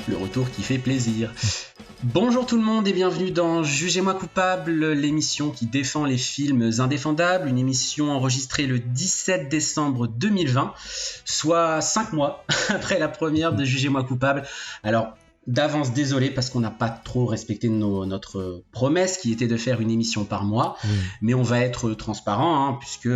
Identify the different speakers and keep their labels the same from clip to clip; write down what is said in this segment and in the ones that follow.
Speaker 1: le retour qui fait plaisir. Bonjour tout le monde et bienvenue dans Jugez-moi coupable, l'émission qui défend les films indéfendables, une émission enregistrée le 17 décembre 2020, soit 5 mois après la première de Jugez-moi coupable. Alors, d'avance, désolé parce qu'on n'a pas trop respecté notre promesse qui était de faire une émission par mois, mais on va être transparent puisque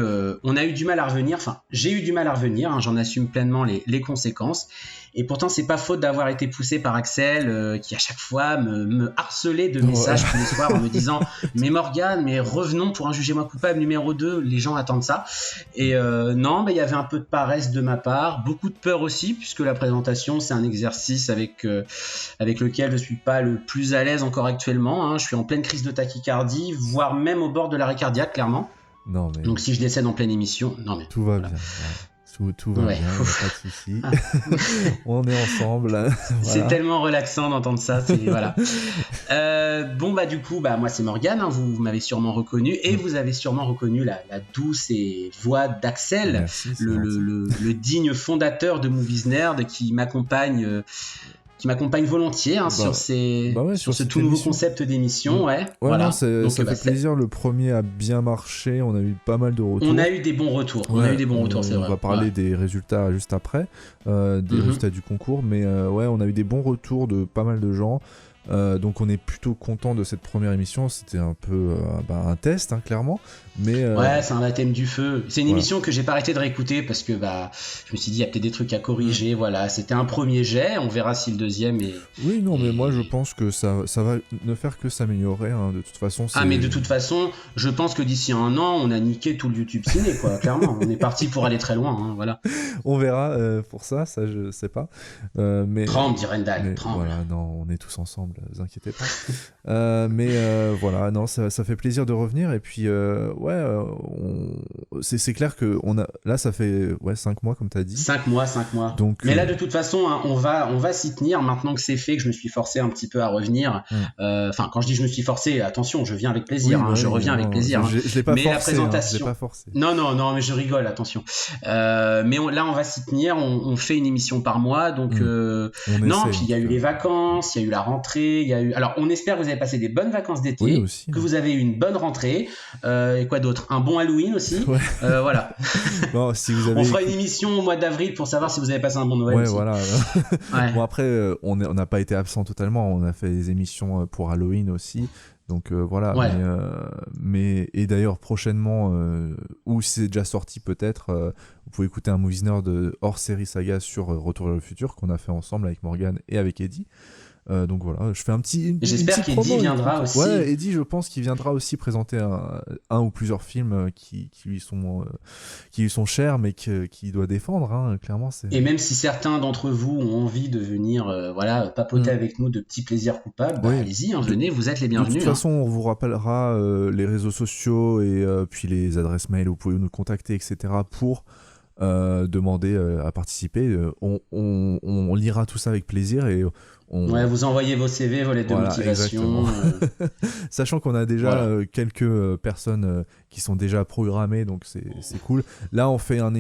Speaker 1: on a eu du mal à revenir, enfin j'ai eu du mal à revenir, j'en assume pleinement les conséquences. Et pourtant, c'est pas faute d'avoir été poussé par Axel qui à chaque fois me harcelait de messages tous les soirs en me disant « Mais Morgane, mais revenons pour un Jugez-moi coupable numéro 2, les gens attendent ça. » Et non, il y avait un peu de paresse de ma part, beaucoup de peur aussi, puisque la présentation, c'est un exercice avec lequel je suis pas le plus à l'aise encore actuellement. Je suis en pleine crise de tachycardie, voire même au bord de l'arrêt cardiaque, clairement.
Speaker 2: Non, mais...
Speaker 1: Donc si je décède en pleine émission, non mais...
Speaker 2: Tout va bien. Tout va bien, il n'y a pas de souci. On est ensemble. Voilà.
Speaker 1: C'est tellement relaxant d'entendre ça. Voilà. Du coup, moi c'est Morgane, vous m'avez sûrement reconnu et vous avez sûrement reconnu la douce et voix d'Axel,
Speaker 2: Merci,
Speaker 1: le digne fondateur de Movies Nerd qui m'accompagne volontiers sur ce tout nouveau concept d'émission.
Speaker 2: Voilà. Ça fait plaisir. Le premier a bien marché. On a eu pas mal de retours.
Speaker 1: On a eu des bons retours. C'est vrai.
Speaker 2: On va parler des résultats juste après, des résultats du concours. Mais on a eu des bons retours de pas mal de gens. Donc on est plutôt content de cette première émission. C'était un peu un test, clairement. Mais
Speaker 1: c'est un baptême du feu. C'est une émission que j'ai pas arrêté de réécouter parce que je me suis dit il y a peut-être des trucs à corriger. Voilà, c'était un premier jet. On verra si le deuxième est.
Speaker 2: Oui, non, mais moi je pense que ça va ne faire que s'améliorer. De toute façon.
Speaker 1: Mais de toute façon, je pense que d'ici un an, on a niqué tout le YouTube ciné, quoi. Clairement, on est parti pour aller très loin. Voilà.
Speaker 2: On verra pour ça je sais pas. Mais
Speaker 1: tremble, dit Rendal. Tremble.
Speaker 2: Voilà, non, on est tous ensemble. Ne vous inquiétez pas. Voilà, non, ça fait plaisir de revenir et puis c'est clair que là ça fait 5 mois comme tu as dit.
Speaker 1: 5 mois. Donc, mais là de toute façon on va s'y tenir maintenant que c'est fait, que je me suis forcé un petit peu à revenir. Quand je dis je me suis forcé, attention, je viens avec plaisir, je reviens avec plaisir.
Speaker 2: Je l'ai pas
Speaker 1: mais
Speaker 2: forcé,
Speaker 1: la présentation,
Speaker 2: je l'ai pas forcé.
Speaker 1: Non, mais je rigole, attention. Mais là on va s'y tenir, on fait une émission par mois, donc puis il y a eu les vacances, il y a eu la rentrée, alors on espère que vous avez passé des bonnes vacances d'été,
Speaker 2: aussi,
Speaker 1: que vous avez eu une bonne rentrée, et quoi d'autre, un bon Halloween aussi. Voilà.
Speaker 2: Bon, si vous avez...
Speaker 1: On fera une émission au mois d'avril pour savoir si vous avez passé un bon Noël aussi.
Speaker 2: Voilà. Bon, après on n'a pas été absent totalement, on a fait des émissions pour Halloween aussi. Donc voilà, et d'ailleurs prochainement, ou si c'est déjà sorti peut-être, vous pouvez écouter un Movies Nerd hors série saga sur Retour vers le futur qu'on a fait ensemble avec Morgane et avec Eddie. Donc voilà, je fais un petit.
Speaker 1: J'espère qu'Eddie viendra aussi.
Speaker 2: Ouais, Eddie, je pense qu'il viendra aussi présenter un ou plusieurs films qui lui sont chers, mais qu'il doit défendre. Clairement,
Speaker 1: Et même si certains d'entre vous ont envie de venir, papoter avec nous de petits plaisirs coupables, allez-y, venez, vous êtes les bienvenus.
Speaker 2: De toute façon, on vous rappellera les réseaux sociaux et puis les adresses mail où vous pouvez nous contacter, etc. pour demander à participer. On lira tout ça avec plaisir et
Speaker 1: vous envoyez vos CV, vos lettres de motivation.
Speaker 2: Sachant qu'on a déjà quelques personnes qui sont déjà programmées, donc c'est cool. Là, on fait un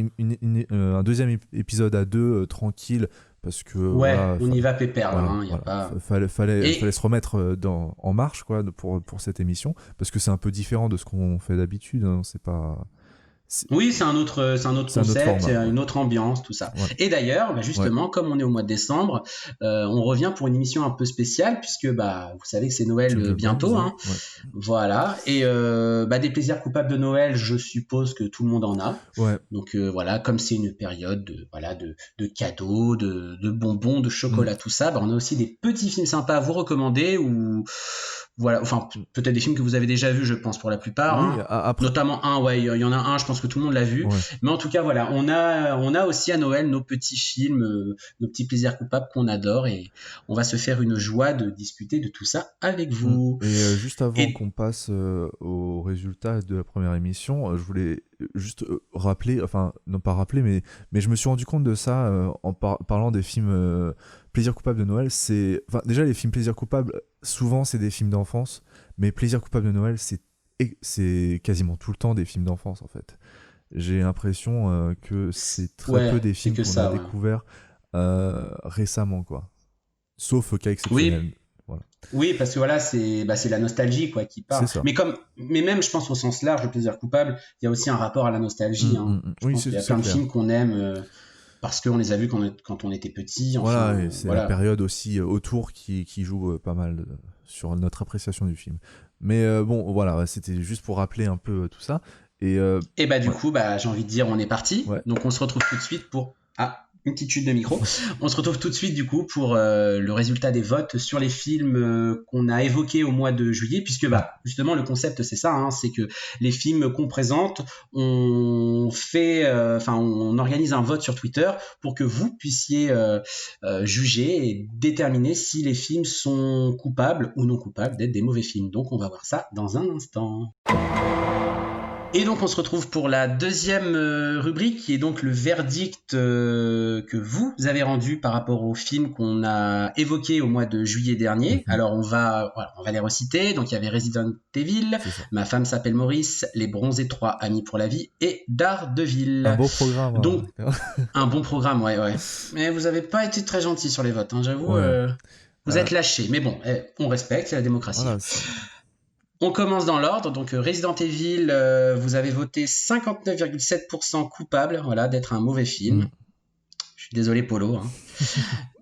Speaker 2: deuxième épisode à deux, tranquille, parce que
Speaker 1: on y va pépère.
Speaker 2: Fallait se remettre en marche pour cette émission, parce que c'est un peu différent de ce qu'on fait d'habitude. C'est pas...
Speaker 1: Oui, c'est un autre concept, une autre ambiance, tout ça. Et d'ailleurs, justement, comme on est au mois de décembre, on revient pour une émission un peu spéciale, puisque vous savez que c'est Noël bientôt. Voilà. Et des plaisirs coupables de Noël, je suppose que tout le monde en a. Donc comme c'est une période de cadeaux, de bonbons, de chocolat, tout ça, on a aussi des petits films sympas à vous recommander ou... Voilà, enfin peut-être des films que vous avez déjà vus, je pense, pour la plupart. Après... Notamment il y en a un, je pense que tout le monde l'a vu. Mais en tout cas, voilà, on a aussi à Noël nos petits films, nos petits plaisirs coupables qu'on adore, et on va se faire une joie de discuter de tout ça avec vous.
Speaker 2: Et juste avant qu'on passe aux résultats de la première émission, je voulais juste rappeler, enfin non pas rappeler, mais je me suis rendu compte de ça en parlant des films plaisir coupable de Noël. Déjà les films plaisir coupable, souvent c'est des films d'enfance, mais plaisir coupable de Noël c'est quasiment tout le temps des films d'enfance en fait. J'ai l'impression que c'est très peu des films qu'on a découverts récemment, quoi. Sauf cas exceptionnel.
Speaker 1: Oui. Voilà. Oui, parce que voilà, c'est la nostalgie quoi qui parle. Mais même, je pense au sens large, le plaisir coupable, il y a aussi un rapport à la nostalgie. Je pense qu'il y a plein de films qu'on aime parce qu'on les a vus quand on était petit.
Speaker 2: Voilà, et c'est la période aussi autour qui joue pas mal sur notre appréciation du film. Mais bon, voilà, c'était juste pour rappeler un peu tout ça. Et
Speaker 1: du coup, j'ai envie de dire, on est parti. Ouais. Donc on se retrouve tout de suite pour... une petite chute de micro. On se retrouve tout de suite du coup pour le résultat des votes sur les films qu'on a évoqués au mois de juillet, puisque justement le concept c'est ça, c'est que les films qu'on présente, on organise un vote sur Twitter pour que vous puissiez juger et déterminer si les films sont coupables ou non coupables d'être des mauvais films. Donc on va voir ça dans un instant. Et donc on se retrouve pour la deuxième rubrique qui est donc le verdict que vous avez rendu par rapport aux films qu'on a évoqués au mois de juillet dernier. Alors on va les reciter. Donc il y avait Resident Evil, Ma femme s'appelle Maurice, Les Bronzés 3, Amis pour la vie et Daredevil.
Speaker 2: Un beau programme.
Speaker 1: Donc un bon programme, ouais. Mais vous avez pas été très gentil sur les votes, j'avoue. Ouais. Vous êtes lâchés. Mais bon, on respecte, c'est la démocratie. Voilà, on commence dans l'ordre, donc Resident Evil, vous avez voté 59,7% coupable d'être un mauvais film. Je suis désolé Polo.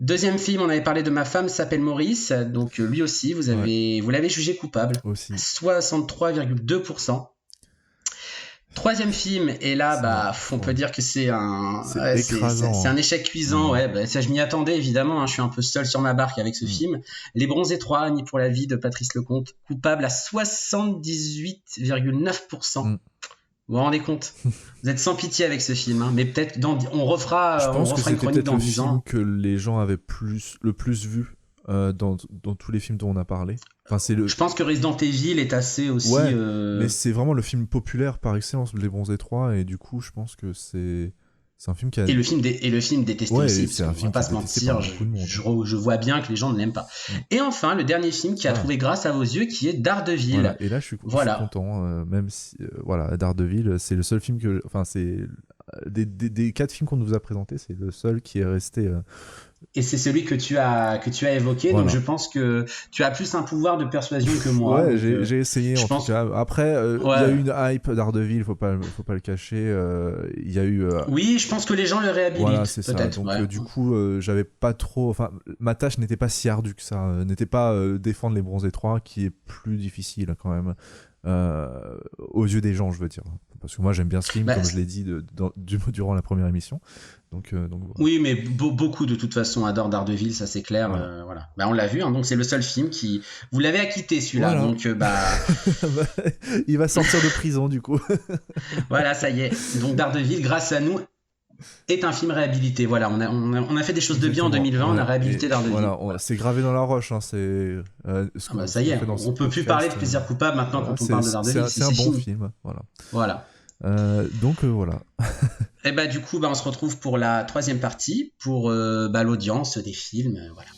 Speaker 1: Deuxième film, on avait parlé de Ma femme s'appelle Maurice, donc lui aussi, vous l'avez jugé coupable, aussi. 63,2%. Troisième film, et là, on peut dire que c'est un échec cuisant. Ça, je m'y attendais évidemment. Je suis un peu seul sur ma barque avec ce film. Les Bronzés 3, Amis pour la vie de Patrice Lecomte, coupable à 78,9%. Vous vous rendez compte? Vous êtes sans pitié avec ce film, mais peut-être on refera une chronique dans 10 ans.
Speaker 2: Je pense que c'était peut-être le film que les gens avaient le plus vu dans tous les films dont on a parlé.
Speaker 1: Je pense que Resident Evil est assez aussi...
Speaker 2: Ouais, mais c'est vraiment le film populaire par excellence, Les Bronzés 3, et du coup, je pense que c'est un film qui a...
Speaker 1: Et le film détesté aussi, c'est un film, on va pas se mentir, je vois bien que les gens ne l'aiment pas. Et enfin, le dernier film qui a trouvé grâce à vos yeux, qui est Daredevil.
Speaker 2: Voilà. Et là, je suis content, même si... Daredevil, c'est le seul film que... Enfin, c'est... Des 4 films qu'on nous a présentés, c'est le seul qui est resté...
Speaker 1: Et c'est celui que tu as évoqué, donc je pense que tu as plus un pouvoir de persuasion que moi.
Speaker 2: Ouais, j'ai essayé en tout cas. Après, il y a eu une hype Daredevil, faut pas le cacher. Il y a eu.
Speaker 1: Oui, je pense que les gens le réhabilitent.
Speaker 2: Voilà, c'est ça. Donc du coup, j'avais pas trop. Enfin, ma tâche n'était pas si ardue que ça. N'était pas défendre Les Bronzés 3, qui est plus difficile quand même. Aux yeux des gens, je veux dire, parce que moi j'aime bien ce film, comme je l'ai dit durant la première émission. Donc voilà.
Speaker 1: Oui, mais beaucoup de toute façon adorent Daredevil, ça c'est clair. Voilà. On l'a vu, donc c'est le seul film qui vous l'avez acquitté celui-là. Voilà. Donc
Speaker 2: il va sortir de prison du coup.
Speaker 1: Voilà, ça y est. Donc Daredevil, grâce à nous, est un film réhabilité. Voilà, on a fait des choses de bien en 2020, on a réhabilité Daredevil.
Speaker 2: Voilà, c'est gravé dans la roche. Ça
Speaker 1: y est, on peut plus parler de plaisir coupable maintenant quand on parle de Daredevil.
Speaker 2: C'est un bon film. Voilà. Donc voilà.
Speaker 1: Et du coup, on se retrouve pour la troisième partie, pour l'audience des films. Voilà.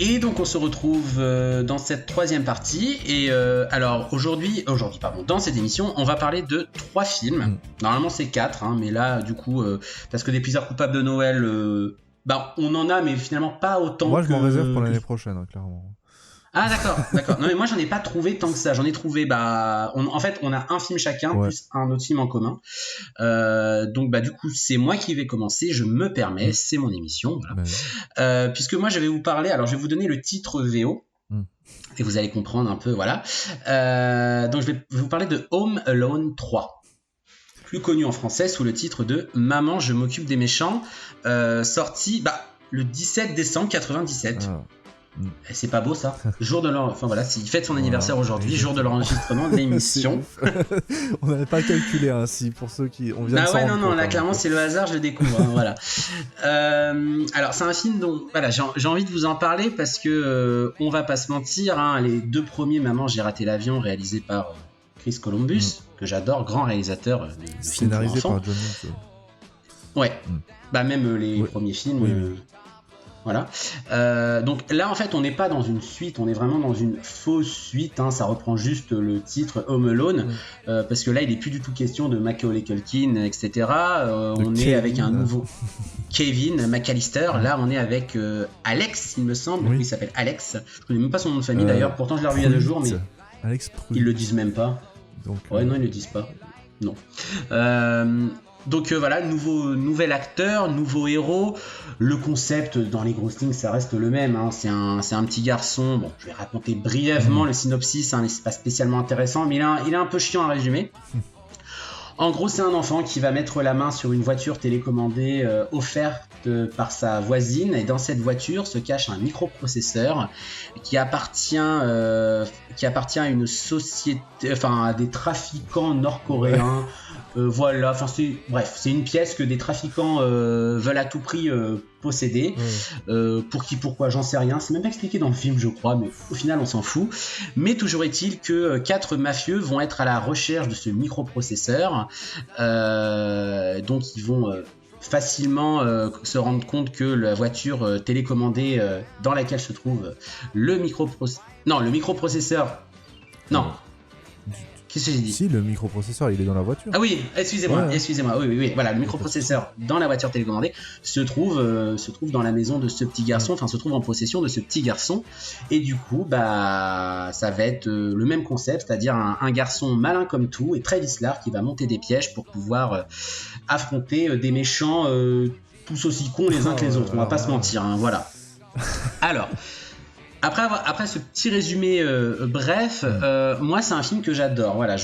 Speaker 1: Et donc on se retrouve dans cette troisième partie et alors aujourd'hui dans cette émission on va parler de 3 films. Normalement c'est 4 mais là du coup parce que des plaisirs coupables de Noël on en a mais finalement pas autant.
Speaker 2: Moi je m'en réserve pour l'année prochaine clairement.
Speaker 1: Ah d'accord. Non mais moi j'en ai pas trouvé tant que ça. J'en ai trouvé en fait on a un film chacun plus un autre film en commun. Donc du coup c'est moi qui vais commencer. Je me permets, c'est mon émission. Voilà. Puisque moi je vais vous parler. Alors je vais vous donner le titre VO. Et vous allez comprendre un peu. Voilà. Donc je vais vous parler de Home Alone 3. Plus connu en français sous le titre de Maman je m'occupe des méchants. Sorti le 17 décembre 97. Et c'est pas beau ça. Enfin voilà, il fête son anniversaire aujourd'hui, jour de l'enregistrement de l'émission.
Speaker 2: On n'avait pas calculé ainsi pour ceux qui on vient de
Speaker 1: Ah
Speaker 2: s'en
Speaker 1: ouais,
Speaker 2: rendre
Speaker 1: non,
Speaker 2: compte,
Speaker 1: là clairement c'est le hasard, je le découvre. Voilà. Alors c'est un film dont voilà, j'ai envie de vous en parler parce que on va pas se mentir, hein, les 2 premiers, Maman j'ai raté l'avion, réalisés par Chris Columbus, que j'adore, grand réalisateur de films pour
Speaker 2: scénarisé
Speaker 1: enfants.
Speaker 2: par John Hughes.
Speaker 1: Ouais. Bah même les premiers films.
Speaker 2: Oui.
Speaker 1: Voilà. Donc là, en fait, on n'est pas dans une suite, on est vraiment dans une fausse suite. Hein, ça reprend juste le titre Home Alone, parce que là, il n'est plus du tout question de Macaulay Culkin, etc. On est avec un nouveau Kevin McAllister. Là, on est avec Alex, il me semble.
Speaker 2: Oui.
Speaker 1: Il s'appelle Alex. Je ne connais même pas son nom de famille d'ailleurs. Pourtant, je l'ai revu il y a 2 jours, mais
Speaker 2: Alex Pruitt.
Speaker 1: ils le disent même pas.
Speaker 2: Donc,
Speaker 1: ouais, non, ils le disent pas. Non. Donc voilà, nouvel acteur, nouveau héros. Le concept dans les grosses lignes, ça reste le même. Hein. C'est un petit garçon. Bon, je vais raconter brièvement le synopsis. Hein, c'est pas spécialement intéressant, mais il est un peu chiant à résumer. En gros, c'est un enfant qui va mettre la main sur une voiture télécommandée offerte par sa voisine, et dans cette voiture se cache un microprocesseur qui appartient à une société, enfin à des trafiquants nord-coréens. Voilà, enfin c'est une pièce que des trafiquants veulent à tout prix posséder. Pour qui, pourquoi, j'en sais rien. C'est même pas expliqué dans le film, je crois, mais au final on s'en fout. Mais toujours est-il que 4 mafieux vont être à la recherche de ce microprocesseur. Donc ils vont facilement se rendre compte que la voiture télécommandée dans laquelle se trouve le microprocesseur. Non. Qu'est-ce que j'ai dit ?
Speaker 2: Si, le microprocesseur, il est dans la voiture.
Speaker 1: Ah oui, excusez-moi. Oui. Voilà, le microprocesseur dans la voiture télécommandée se trouve dans la maison de ce petit garçon, enfin se trouve en possession de ce petit garçon. Et du coup, bah, ça va être le même concept, c'est-à-dire un garçon malin comme tout et très vicelard qui va monter des pièges pour pouvoir affronter des méchants tous aussi cons les uns que les autres. On va pas se mentir, hein, voilà. Alors. Après ce petit résumé bref, moi c'est un film que j'adore. Voilà,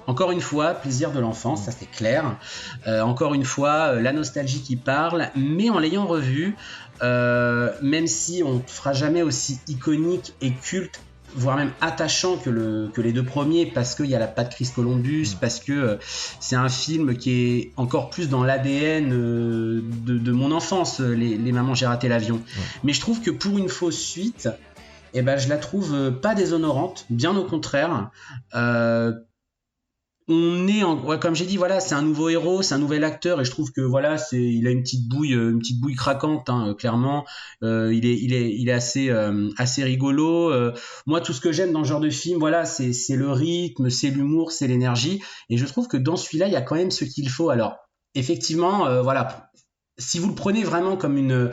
Speaker 1: encore une fois, plaisir de l'enfance, ça c'est clair. Encore une fois, la nostalgie qui parle, mais en l'ayant revu, même si on ne fera jamais aussi iconique et culte, voire même attachant que les 2 premiers, parce qu'il y a la patte Chris Columbus, parce que c'est un film qui est encore plus dans l'ADN de mon enfance, les Maman j'ai raté l'avion. Mais je trouve que pour une fausse suite, eh ben, je la trouve pas déshonorante, bien au contraire. On est comme j'ai dit, voilà, c'est un nouveau héros, c'est un nouvel acteur, et je trouve que voilà, il a une petite bouille craquante, hein, clairement. Il est assez rigolo. Moi, tout ce que j'aime dans ce genre de film, voilà, c'est le rythme, c'est l'humour, c'est l'énergie, et je trouve que dans celui-là, il y a quand même ce qu'il faut. Alors, effectivement, voilà. Si vous le prenez vraiment comme une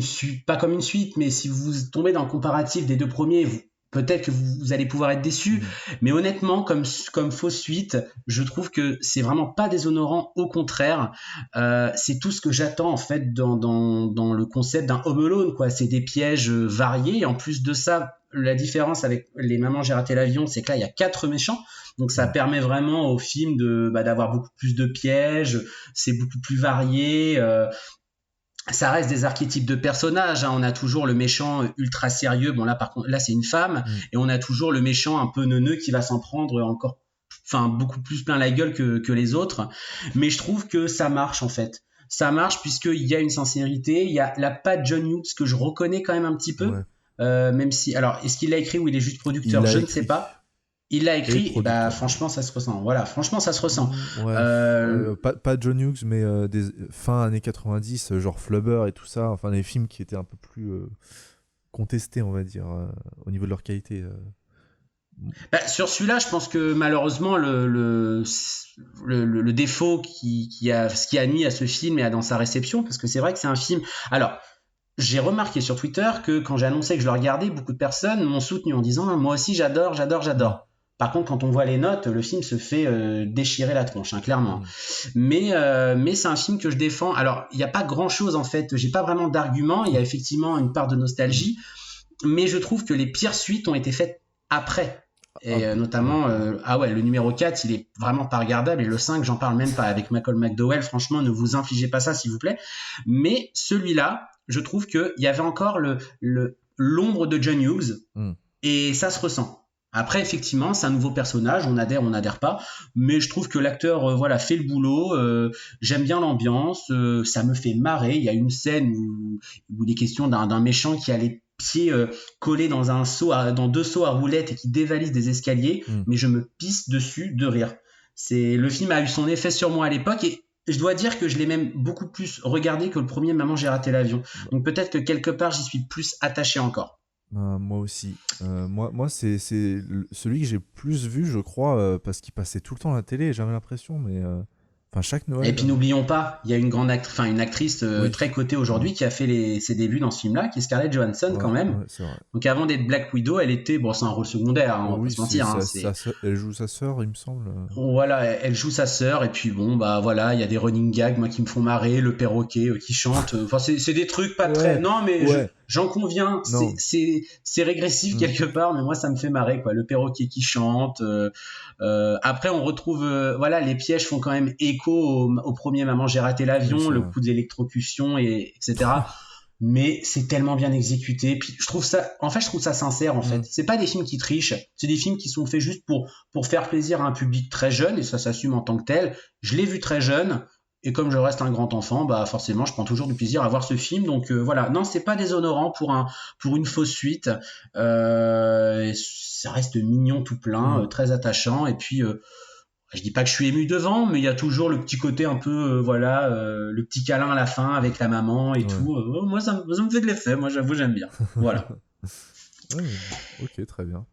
Speaker 1: suite, pas comme une suite, mais si vous tombez dans le comparatif des 2 premiers, peut-être que vous allez pouvoir être déçu. Mais honnêtement, comme fausse suite, je trouve que c'est vraiment pas déshonorant. Au contraire, c'est tout ce que j'attends en fait dans le concept d'un Home Alone, quoi. C'est des pièges variés. Et en plus de ça, la différence avec les Maman j'ai raté l'avion, c'est que là il y a 4 méchants. Donc ça permet vraiment au film d'avoir beaucoup plus de pièges, c'est beaucoup plus varié. Ça reste des archétypes de personnages, hein. On a toujours le méchant ultra sérieux. Bon là par contre, là c'est une femme, et on a toujours le méchant un peu neuneux qui va s'en prendre encore, enfin beaucoup plus plein la gueule que les autres. Mais je trouve que ça marche en fait. Ça marche puisqu'il y a une sincérité, il y a la patte John Hughes que je reconnais quand même un petit peu, même si, alors est-ce qu'il l'a écrit ou il est juste producteur, je ne sais pas. Il l'a écrit, et bah franchement ça se ressent. Voilà, franchement ça se ressent.
Speaker 2: Pas John Hughes, mais des fin années 90, genre Flubber et tout ça, enfin des films qui étaient un peu plus contestés, on va dire, au niveau de leur qualité.
Speaker 1: Sur celui-là, je pense que malheureusement le défaut ce qui a nuit à ce film et dans sa réception, parce que c'est vrai que c'est un film. Alors, j'ai remarqué sur Twitter que quand j'ai annoncé que je le regardais, beaucoup de personnes m'ont soutenu en disant moi aussi j'adore. Par contre, quand on voit les notes, le film se fait déchirer la tronche, hein, clairement. Mais c'est un film que je défends. Alors, il n'y a pas grand-chose, en fait. J'ai pas vraiment d'argument. Il y a effectivement une part de nostalgie. Mais je trouve que les pires suites ont été faites après. Et notamment, le numéro 4, il est vraiment pas regardable. Et le 5, j'en parle même pas. Avec Malcolm McDowell, franchement, ne vous infligez pas ça, s'il vous plaît. Mais celui-là, je trouve qu'il y avait encore l'ombre de John Hughes,
Speaker 2: Mm.
Speaker 1: et ça se ressent. Après, effectivement, c'est un nouveau personnage, on n'adhère pas, mais je trouve que l'acteur voilà, fait le boulot, j'aime bien l'ambiance, ça me fait marrer. Il y a une scène où il est question d'un méchant qui a les pieds collés dans dans 2 seaux à roulettes et qui dévalise des escaliers, mais je me pisse dessus de rire. Le film a eu son effet sur moi à l'époque, et je dois dire que je l'ai même beaucoup plus regardé que le premier Maman, j'ai raté l'avion. Donc peut-être que quelque part, j'y suis plus attaché encore.
Speaker 2: Moi aussi. Moi c'est celui que j'ai plus vu, je crois, parce qu'il passait tout le temps à la télé, j'avais l'impression, mais enfin chaque Noël.
Speaker 1: Et puis n'oublions pas, il y a une actrice
Speaker 2: Oui.
Speaker 1: très cotée aujourd'hui qui a fait ses débuts dans ce film-là, qui est Scarlett Johansson
Speaker 2: Ouais,
Speaker 1: quand même.
Speaker 2: ouais, c'est vrai.
Speaker 1: Donc avant d'être Black Widow, elle était, bon, c'est un rôle secondaire, on va pas se mentir.
Speaker 2: Elle joue sa sœur, il me semble.
Speaker 1: Voilà, elle joue sa sœur, et puis bon, bah voilà, il y a des running gags moi qui me font marrer, le perroquet qui chante. Enfin, c'est des trucs pas très. Non, mais j'en conviens, c'est régressif quelque part, mais moi ça me fait marrer, quoi. Le perroquet qui chante. Après, on retrouve, voilà, les pièges font quand même écho au premier Maman, j'ai raté l'avion, le coup de l'électrocution, etc. Mais c'est tellement bien exécuté. Puis je trouve ça sincère, en fait. C'est pas des films qui trichent, c'est des films qui sont faits juste pour faire plaisir à un public très jeune, et ça s'assume en tant que tel. Je l'ai vu très jeune, et comme je reste un grand enfant, bah forcément je prends toujours du plaisir à voir ce film. Donc voilà, non, c'est pas déshonorant pour une fausse suite. Ça reste mignon tout plein, très attachant, et puis je dis pas que je suis ému devant, mais il y a toujours le petit côté un peu, voilà, le petit câlin à la fin avec la maman et tout. Moi, ça me fait de l'effet. Moi, j'avoue, j'aime bien. Voilà.
Speaker 2: Ok, très bien.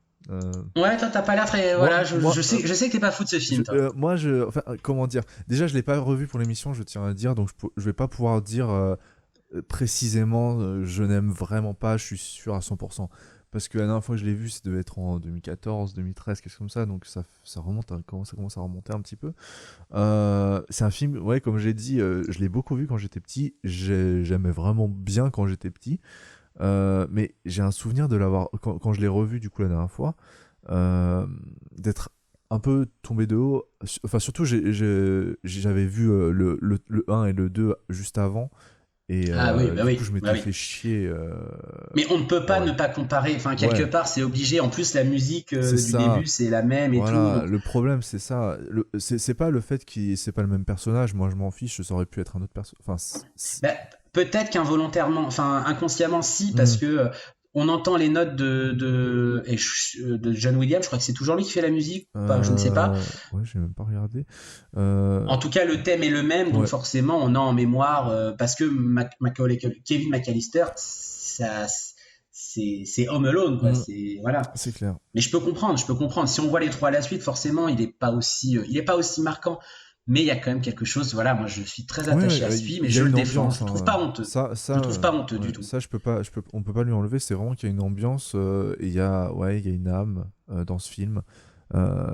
Speaker 1: Ouais, toi, t'as pas l'air très. Voilà, je sais que t'es pas fou de ce film.
Speaker 2: Enfin, comment dire ? Déjà, je l'ai pas revu pour l'émission, je tiens à dire, donc je vais pas pouvoir dire précisément, je n'aime vraiment pas, je suis sûr à 100%. Parce que la dernière fois que je l'ai vu, ça devait être en 2014, 2013, quelque chose comme ça, donc ça remonte, ça commence à remonter un petit peu. C'est un film, ouais, comme j'ai dit, je l'ai beaucoup vu quand j'étais petit, j'aimais vraiment bien quand j'étais petit, mais j'ai un souvenir de l'avoir, quand je l'ai revu du coup la dernière fois, d'être un peu tombé de haut, enfin surtout j'avais vu le 1 et le 2 juste avant. Et du coup, je m'étais fait chier.
Speaker 1: Mais on ne peut pas ne pas comparer. Enfin, quelque part, c'est obligé. En plus, la musique du début, c'est la même et tout. Donc...
Speaker 2: Le problème, c'est ça. C'est pas le fait que c'est pas le même personnage. Moi, je m'en fiche. Ça aurait pu être un autre personnage. Enfin,
Speaker 1: peut-être qu'involontairement, enfin inconsciemment, si, parce que on entend les notes de John Williams. Je crois que c'est toujours lui qui fait la musique. Je ne sais pas.
Speaker 2: Ouais, j'ai même pas regardé.
Speaker 1: En tout cas, le thème est le même, donc forcément, on a en mémoire parce que Kevin McAllister, c'est Home Alone, quoi. Voilà.
Speaker 2: C'est clair.
Speaker 1: Mais je peux comprendre. Si on voit les trois à la suite, forcément, il est pas aussi marquant. Mais il y a quand même quelque chose. Voilà, moi, je suis très attaché à ce film, mais je le défends. Je trouve pas honteux. Je trouve pas honteux du tout.
Speaker 2: Ça, on peut pas lui enlever. C'est vraiment qu'il y a une ambiance et il y a une âme dans ce film.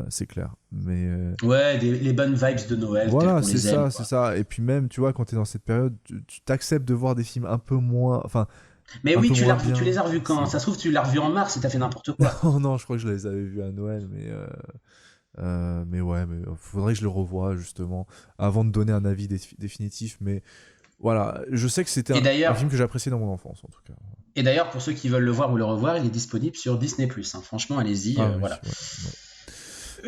Speaker 2: C'est clair, mais
Speaker 1: les bonnes vibes de Noël.
Speaker 2: Voilà, c'est ça. Et puis même, tu vois, quand t'es dans cette période, tu t'acceptes de voir des films un peu moins, enfin.
Speaker 1: Mais oui, tu les as revus quand ? Ça se trouve, tu l'as revu en mars et t'as fait n'importe quoi.
Speaker 2: Non, je crois que je les avais vus à Noël, mais ouais, mais faudrait que je le revoie justement avant de donner un avis définitif. Mais voilà, je sais que c'était un film que j'appréciais dans mon enfance en tout cas.
Speaker 1: Et d'ailleurs, pour ceux qui veulent le voir ou le revoir, il est disponible sur Disney+. Franchement, allez-y. Voilà.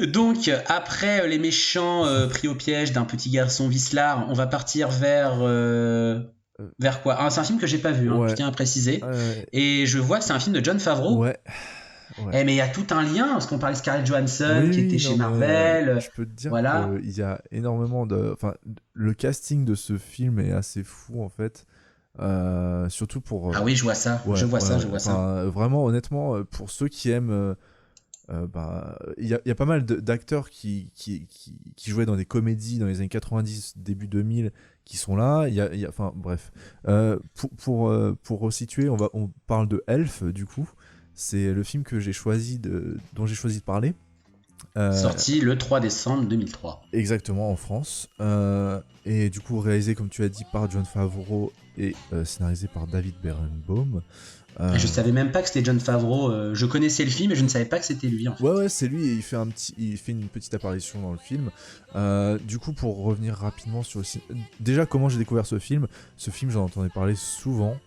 Speaker 1: Donc, après les méchants pris au piège d'un petit garçon vicelard, on va partir vers quoi ? C'est un film que j'ai pas vu, je tiens à préciser. Et je vois que c'est un film de Jon Favreau.
Speaker 2: Ouais.
Speaker 1: Mais il y a tout un lien, parce qu'on parlait de Scarlett Johansson qui était chez Marvel.
Speaker 2: Je peux te dire qu'il y a énormément de... Enfin, le casting de ce film est assez fou, en fait. Surtout pour...
Speaker 1: Ah oui, je vois ça. Je vois ça.
Speaker 2: Vraiment, honnêtement, pour ceux qui aiment... il y a pas mal d'acteurs qui jouaient dans des comédies dans les années 90, début 2000, qui sont là. Enfin, bref. Pour resituer, on parle de Elf, du coup. C'est le film dont j'ai choisi de parler.
Speaker 1: Sorti le 3 décembre 2003.
Speaker 2: Exactement, en France. Et du coup, réalisé, comme tu as dit, par Jon Favreau et scénarisé par David Berenbaum.
Speaker 1: Je savais même pas que c'était Jon Favreau. Je connaissais le film, mais je ne savais pas que c'était lui, en fait.
Speaker 2: Ouais, c'est lui, et il fait une petite apparition dans le film. Du coup, pour revenir rapidement sur déjà comment j'ai découvert ce film, j'en entendais parler souvent.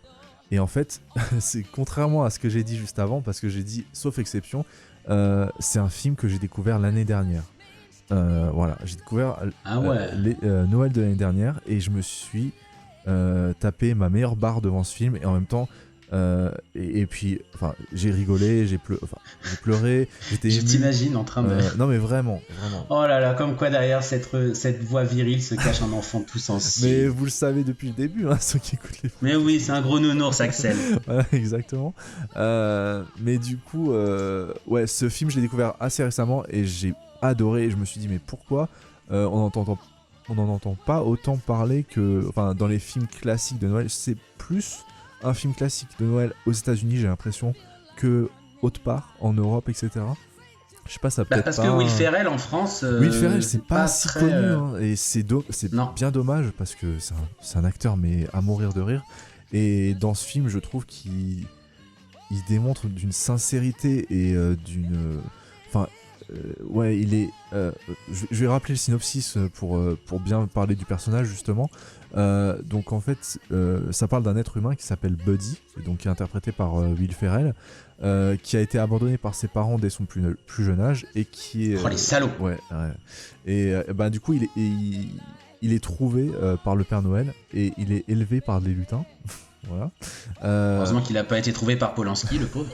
Speaker 2: Et en fait, c'est contrairement à ce que j'ai dit juste avant, parce que j'ai dit, sauf exception, c'est un film que j'ai découvert l'année dernière. Voilà, j'ai découvert
Speaker 1: Ah ouais.
Speaker 2: Noël de l'année dernière et je me suis tapé ma meilleure barre devant ce film et en même temps et puis enfin j'ai rigolé, j'ai pleuré, j'étais
Speaker 1: Je
Speaker 2: ému.
Speaker 1: t'imagine en train de...
Speaker 2: Non mais vraiment.
Speaker 1: Oh là là, comme quoi derrière cette voix virile se cache un enfant tout sensible.
Speaker 2: Mais vous le savez depuis le début, hein, ceux qui écoutent les podcasts.
Speaker 1: Mais oui, c'est un gros nounours, Axel.
Speaker 2: Voilà, exactement. Mais du coup, ouais, ce film, je l'ai découvert assez récemment et j'ai adoré. Et je me suis dit, mais pourquoi on n'en entend pas autant parler que. Enfin, dans les films classiques de Noël, c'est plus un film classique de Noël aux États-Unis, j'ai l'impression, que autre part, en Europe, etc. Je sais pas, ça peut-être
Speaker 1: parce
Speaker 2: pas...
Speaker 1: que Will Ferrell en France.
Speaker 2: Will Ferrell, c'est pas si
Speaker 1: très,
Speaker 2: connu, hein, et c'est bien dommage parce que c'est un acteur, mais à mourir de rire. Et dans ce film, je trouve qu'il démontre d'une sincérité et d'une. Enfin, ouais, il est. Je vais rappeler le synopsis pour bien parler du personnage, justement. Donc, en fait, ça parle d'un être humain qui s'appelle Buddy, donc qui est interprété par Will Ferrell, qui a été abandonné par ses parents dès son plus jeune âge et qui est.
Speaker 1: Oh, les salauds!
Speaker 2: Ouais. Et bah, du coup, il est trouvé par le Père Noël et il est élevé par des lutins. Voilà.
Speaker 1: Heureusement qu'il n'a pas été trouvé par Polanski, le pauvre.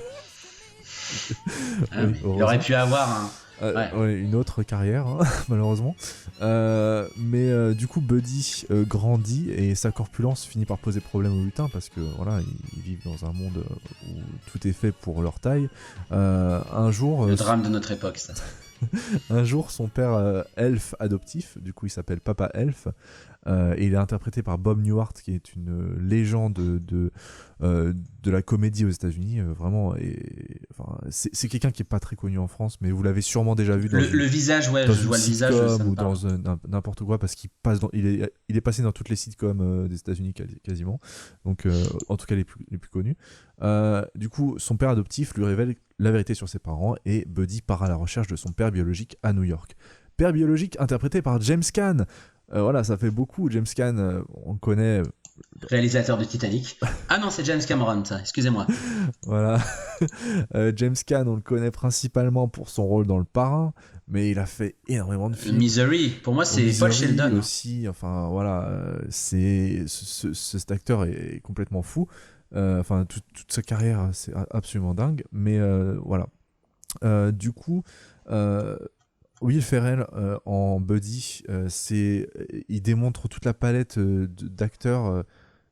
Speaker 2: Oui,
Speaker 1: il aurait pu avoir
Speaker 2: une autre carrière, hein, malheureusement. Mais du coup, Buddy grandit et sa corpulence finit par poser problème aux lutins parce que voilà, ils vivent dans un monde où tout est fait pour leur taille. Un jour,
Speaker 1: le drame de notre époque, ça.
Speaker 2: Un jour, son père elfe adoptif, du coup il s'appelle Papa Elf, et il est interprété par Bob Newhart, qui est une légende de la comédie aux États-Unis, vraiment. C'est quelqu'un qui est pas très connu en France, mais vous l'avez sûrement déjà vu dans
Speaker 1: le visage, ouais, je vois le visage, ça
Speaker 2: ou dans n'importe quoi, parce qu'il passe il est passé dans toutes les sitcoms des États-Unis quasiment, donc en tout cas les plus connus. Du coup, son père adoptif lui révèle la vérité sur ses parents et Buddy part à la recherche de son père biologique à New York. Père biologique interprété par James Caan. Voilà, ça fait beaucoup. James Caan, on le connaît.
Speaker 1: Réalisateur de Titanic. Ah non, c'est James Cameron, ça, excusez-moi.
Speaker 2: Voilà. James Caan, on le connaît principalement pour son rôle dans Le Parrain, mais il a fait énormément de films.
Speaker 1: Misery, pour moi, c'est Paul Sheldon
Speaker 2: aussi. Enfin, voilà, cet acteur est complètement fou. Enfin, toute sa carrière, c'est absolument dingue. Mais voilà. Du coup, Will Ferrell en Buddy, il démontre toute la palette d'acteurs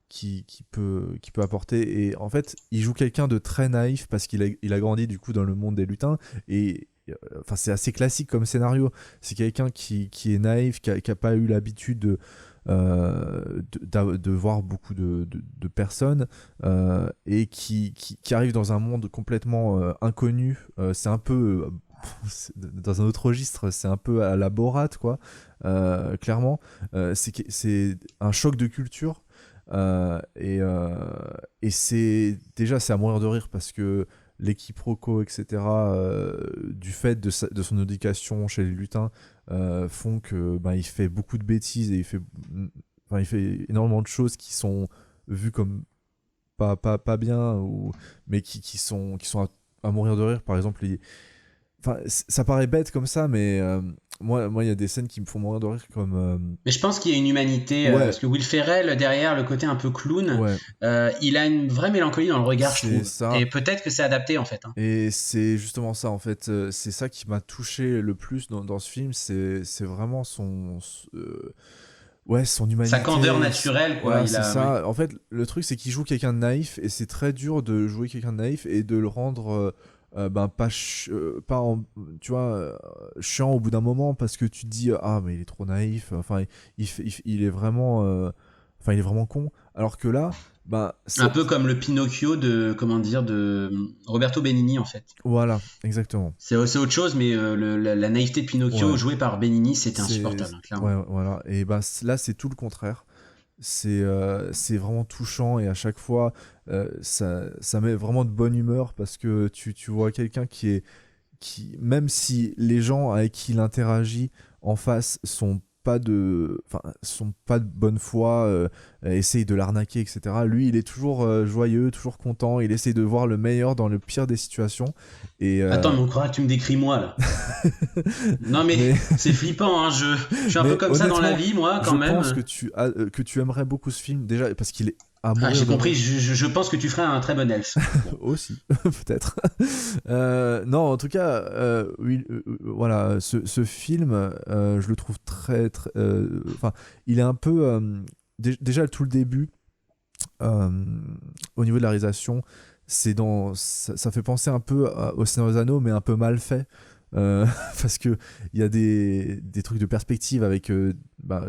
Speaker 2: qui peut apporter. Et en fait, il joue quelqu'un de très naïf parce qu'il a grandi du coup dans le monde des lutins. Et enfin, c'est assez classique comme scénario. C'est quelqu'un qui est naïf, qui a pas eu l'habitude de voir beaucoup de personnes et qui arrive dans un monde complètement inconnu. C'est un peu dans un autre registre, c'est un peu à la Borat, quoi. Clairement, c'est un choc de culture. Et c'est à mourir de rire parce que les quiproquos, etc., du fait de son éducation chez les lutins, font que il fait beaucoup de bêtises et il fait énormément de choses qui sont vues comme pas bien, mais qui sont à mourir de rire. Par exemple, ça paraît bête comme ça, mais moi il y a des scènes qui me font mourir de rire comme...
Speaker 1: Mais je pense qu'il y a une humanité, parce que Will Ferrell, derrière le côté un peu clown, il a une vraie mélancolie dans le regard, je trouve. Ça. Et peut-être que c'est adapté, en fait. Hein.
Speaker 2: Et c'est justement ça, en fait. C'est ça qui m'a touché le plus dans ce film. C'est vraiment son humanité.
Speaker 1: Sa candeur naturelle, quoi.
Speaker 2: C'est ça. En fait, le truc, c'est qu'il joue quelqu'un de naïf, et c'est très dur de jouer quelqu'un de naïf et de le rendre... tu vois, chiant au bout d'un moment parce que tu te dis mais il est trop naïf, enfin il est vraiment il est vraiment con, alors que là
Speaker 1: un peu comme le Pinocchio de Roberto Benigni, en fait.
Speaker 2: Voilà, exactement.
Speaker 1: C'est autre chose, mais la naïveté de Pinocchio jouée par Benigni, c'était insupportable, clairement.
Speaker 2: Ouais, voilà. Et là c'est tout le contraire. C'est vraiment touchant, et à chaque fois ça met vraiment de bonne humeur parce que tu vois quelqu'un qui même si les gens avec qui il interagit en face sont sont pas de bonne foi, essayent de l'arnaquer, etc. Lui, il est toujours joyeux, toujours content, il essaye de voir le meilleur dans le pire des situations. Et,
Speaker 1: Attends, mais on croit que tu me décris moi, là. Non, mais c'est flippant, hein. Je suis un peu comme ça dans la vie, moi, quand même.
Speaker 2: Je pense que tu aimerais beaucoup ce film, déjà, parce qu'il est à mourir.
Speaker 1: J'ai compris, je pense que tu ferais un très bon elfe.
Speaker 2: Aussi, peut-être. Non, en tout cas, oui, voilà, ce film, je le trouve très, très. Enfin, il est un peu. Déjà, tout le début, au niveau de la réalisation, ça fait penser un peu au Seigneur des Anneaux, mais un peu mal fait. Parce que il y a des trucs de perspective avec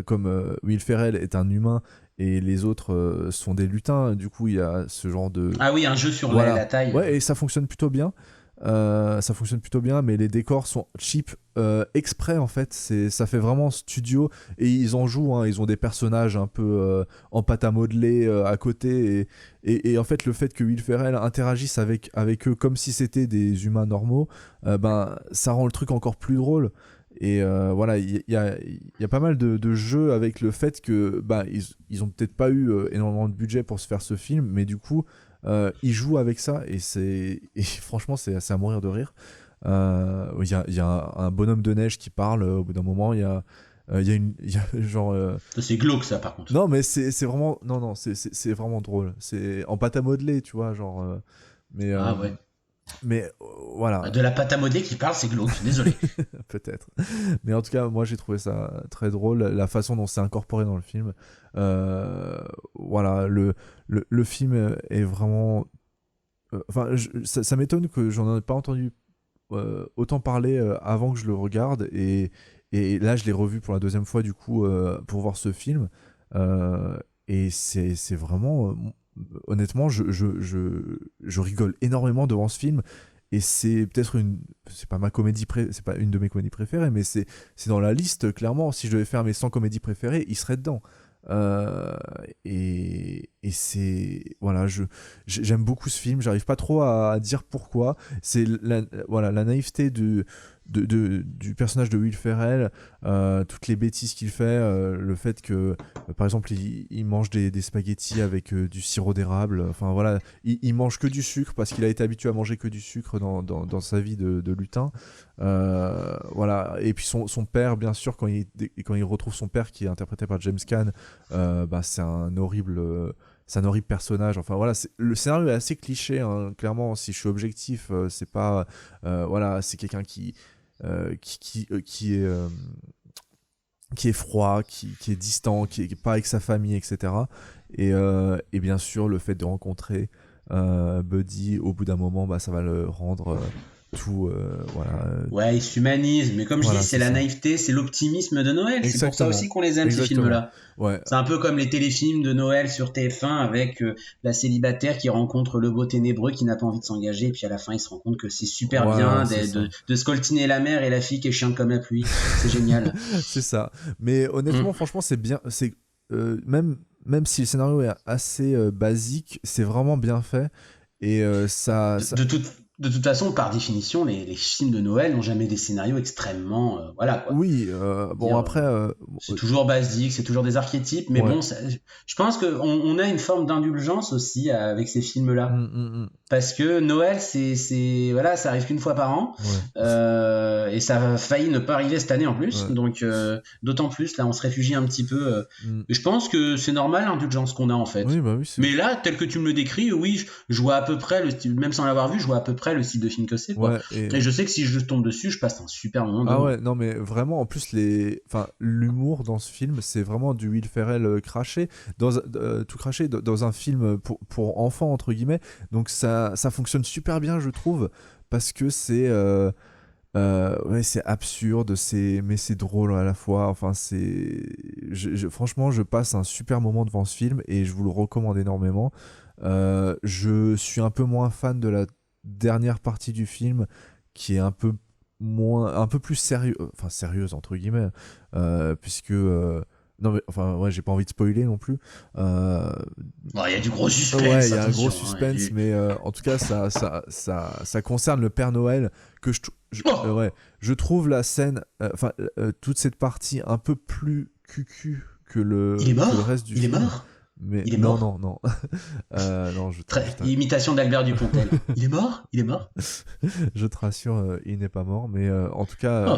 Speaker 2: comme Will Ferrell est un humain et les autres sont des lutins, du coup il y a ce genre de
Speaker 1: un jeu sur la taille.
Speaker 2: Ouais, et ça fonctionne plutôt bien. Mais les décors sont cheap exprès, en fait. Ça fait vraiment studio, et ils en jouent, hein. Ils ont des personnages un peu en pâte à modeler à côté, et en fait le fait que Will Ferrell interagisse avec eux comme si c'était des humains normaux, ça rend le truc encore plus drôle. Et voilà, il y a pas mal de jeux avec le fait que ils ont peut-être pas eu énormément de budget pour se faire ce film, mais du coup il joue avec ça, et franchement c'est à mourir de rire. Il y a un bonhomme de neige qui parle au bout d'un moment. Il y a genre
Speaker 1: c'est glauque, ça, par contre.
Speaker 2: non, mais c'est vraiment c'est vraiment drôle, c'est en pâte à modeler, tu vois, genre mais
Speaker 1: ouais.
Speaker 2: Mais voilà.
Speaker 1: De la pâte à modeler qui parle, c'est glauque, désolé.
Speaker 2: Peut-être. Mais en tout cas, moi j'ai trouvé ça très drôle, la façon dont c'est incorporé dans le film. Voilà, le film est vraiment. Enfin, ça m'étonne que j'en ai pas entendu autant parler avant que je le regarde. Et là, je l'ai revu pour la deuxième fois, du coup, pour voir ce film. Et c'est vraiment. Honnêtement, je rigole énormément devant ce film, et c'est peut-être c'est pas une de mes comédies préférées, mais c'est dans la liste, clairement. Si je devais faire mes 100 comédies préférées, il serait dedans. Et c'est voilà, j'aime beaucoup ce film. J'arrive pas trop à dire pourquoi. C'est la naïveté du personnage de Will Ferrell, toutes les bêtises qu'il fait, le fait que par exemple il mange des spaghettis avec du sirop d'érable. Enfin voilà, il mange que du sucre parce qu'il a été habitué à manger que du sucre dans sa vie de lutin. Voilà, et puis son père, bien sûr, quand il retrouve son père qui est interprété par James Caan, c'est un horrible personnage. Enfin voilà, le scénario est assez cliché, hein, clairement. Si je suis objectif, c'est pas voilà, c'est quelqu'un qui est froid, qui est distant, qui est pas avec sa famille, etc. Et bien sûr, le fait de rencontrer Buddy au bout d'un moment, ça va le rendre tout voilà.
Speaker 1: Ouais, il s'humanise, mais comme je dis, c'est la naïveté, c'est l'optimisme de Noël. C'est pour ça aussi qu'on les aime, ces films-là.
Speaker 2: Ouais.
Speaker 1: C'est un peu comme les téléfilms de Noël sur TF1 avec la célibataire qui rencontre le beau ténébreux qui n'a pas envie de s'engager, et puis à la fin il se rend compte que c'est super bien de scoltiner la mère et la fille qui est chiante comme la pluie. C'est génial.
Speaker 2: C'est ça. Mais honnêtement, franchement, c'est bien. C'est même si le scénario est assez basique, c'est vraiment bien fait, et ça.
Speaker 1: De toute façon, par définition, les films de Noël n'ont jamais des scénarios extrêmement... voilà, quoi.
Speaker 2: Oui, après...
Speaker 1: c'est toujours basique, c'est toujours des archétypes, mais bon, je pense qu'on a une forme d'indulgence aussi avec ces films-là. Parce que Noël, voilà, ça arrive qu'une fois par an, et ça a failli ne pas arriver cette année en plus, donc d'autant plus, là, on se réfugie un petit peu. Je pense que c'est normal, l'indulgence qu'on a, en fait.
Speaker 2: Oui,
Speaker 1: mais là, tel que tu me le décris, oui, je vois à peu près, même sans l'avoir vu, je vois à peu près le style de film que c'est, quoi. Et je sais que si je tombe dessus, je passe un super moment.
Speaker 2: Ouais, non, mais vraiment, en plus, l'humour dans ce film, c'est vraiment du Will Ferrell craché, tout craché dans un film pour enfants, entre guillemets. Donc ça fonctionne super bien, je trouve, parce que c'est absurde, mais c'est drôle à la fois. Enfin, franchement, je passe un super moment devant ce film, et je vous le recommande énormément. Je suis un peu moins fan de la dernière partie du film, qui est un peu plus sérieuse entre guillemets, puisque non mais enfin j'ai pas envie de spoiler non plus.
Speaker 1: Il y a du gros suspense.
Speaker 2: Ouais, il y a un gros suspense, mais en tout cas ça concerne le Père Noël, que Ouais, je trouve la scène, toute cette partie un peu plus cucu que le reste du film.
Speaker 1: Il est mort.
Speaker 2: Mais
Speaker 1: il est
Speaker 2: non,
Speaker 1: mort.
Speaker 2: non. Non,
Speaker 1: Imitation d'Albert Dupontel. Il est mort.
Speaker 2: Je te rassure, il n'est pas mort. Mais en tout cas,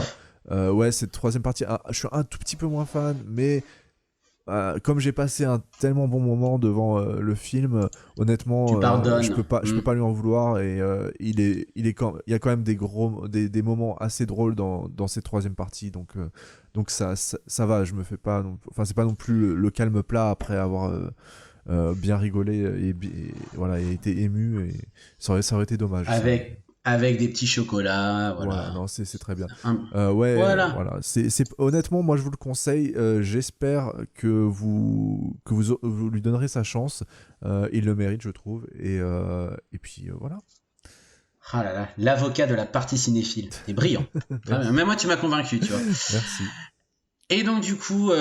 Speaker 2: ouais, cette troisième partie, je suis un tout petit peu moins fan, mais comme j'ai passé un tellement bon moment devant le film, honnêtement, je peux pas lui en vouloir. Et il y a quand même des moments assez drôles dans cette troisième partie. Donc ça va, je me fais pas. Enfin, c'est pas non plus le calme plat après avoir bien rigolé et voilà, et été ému. Et ça aurait été dommage.
Speaker 1: Avec des petits chocolats, voilà.
Speaker 2: Non, c'est très bien.
Speaker 1: Ouais,
Speaker 2: voilà. C'est honnêtement, moi je vous le conseille. J'espère que vous lui donnerez sa chance. Il le mérite, je trouve. Et puis voilà.
Speaker 1: Ah là là, l'avocat de la partie cinéphile. T'es brillant. Même moi, tu m'as convaincu, tu vois.
Speaker 2: Merci.
Speaker 1: Et donc du coup,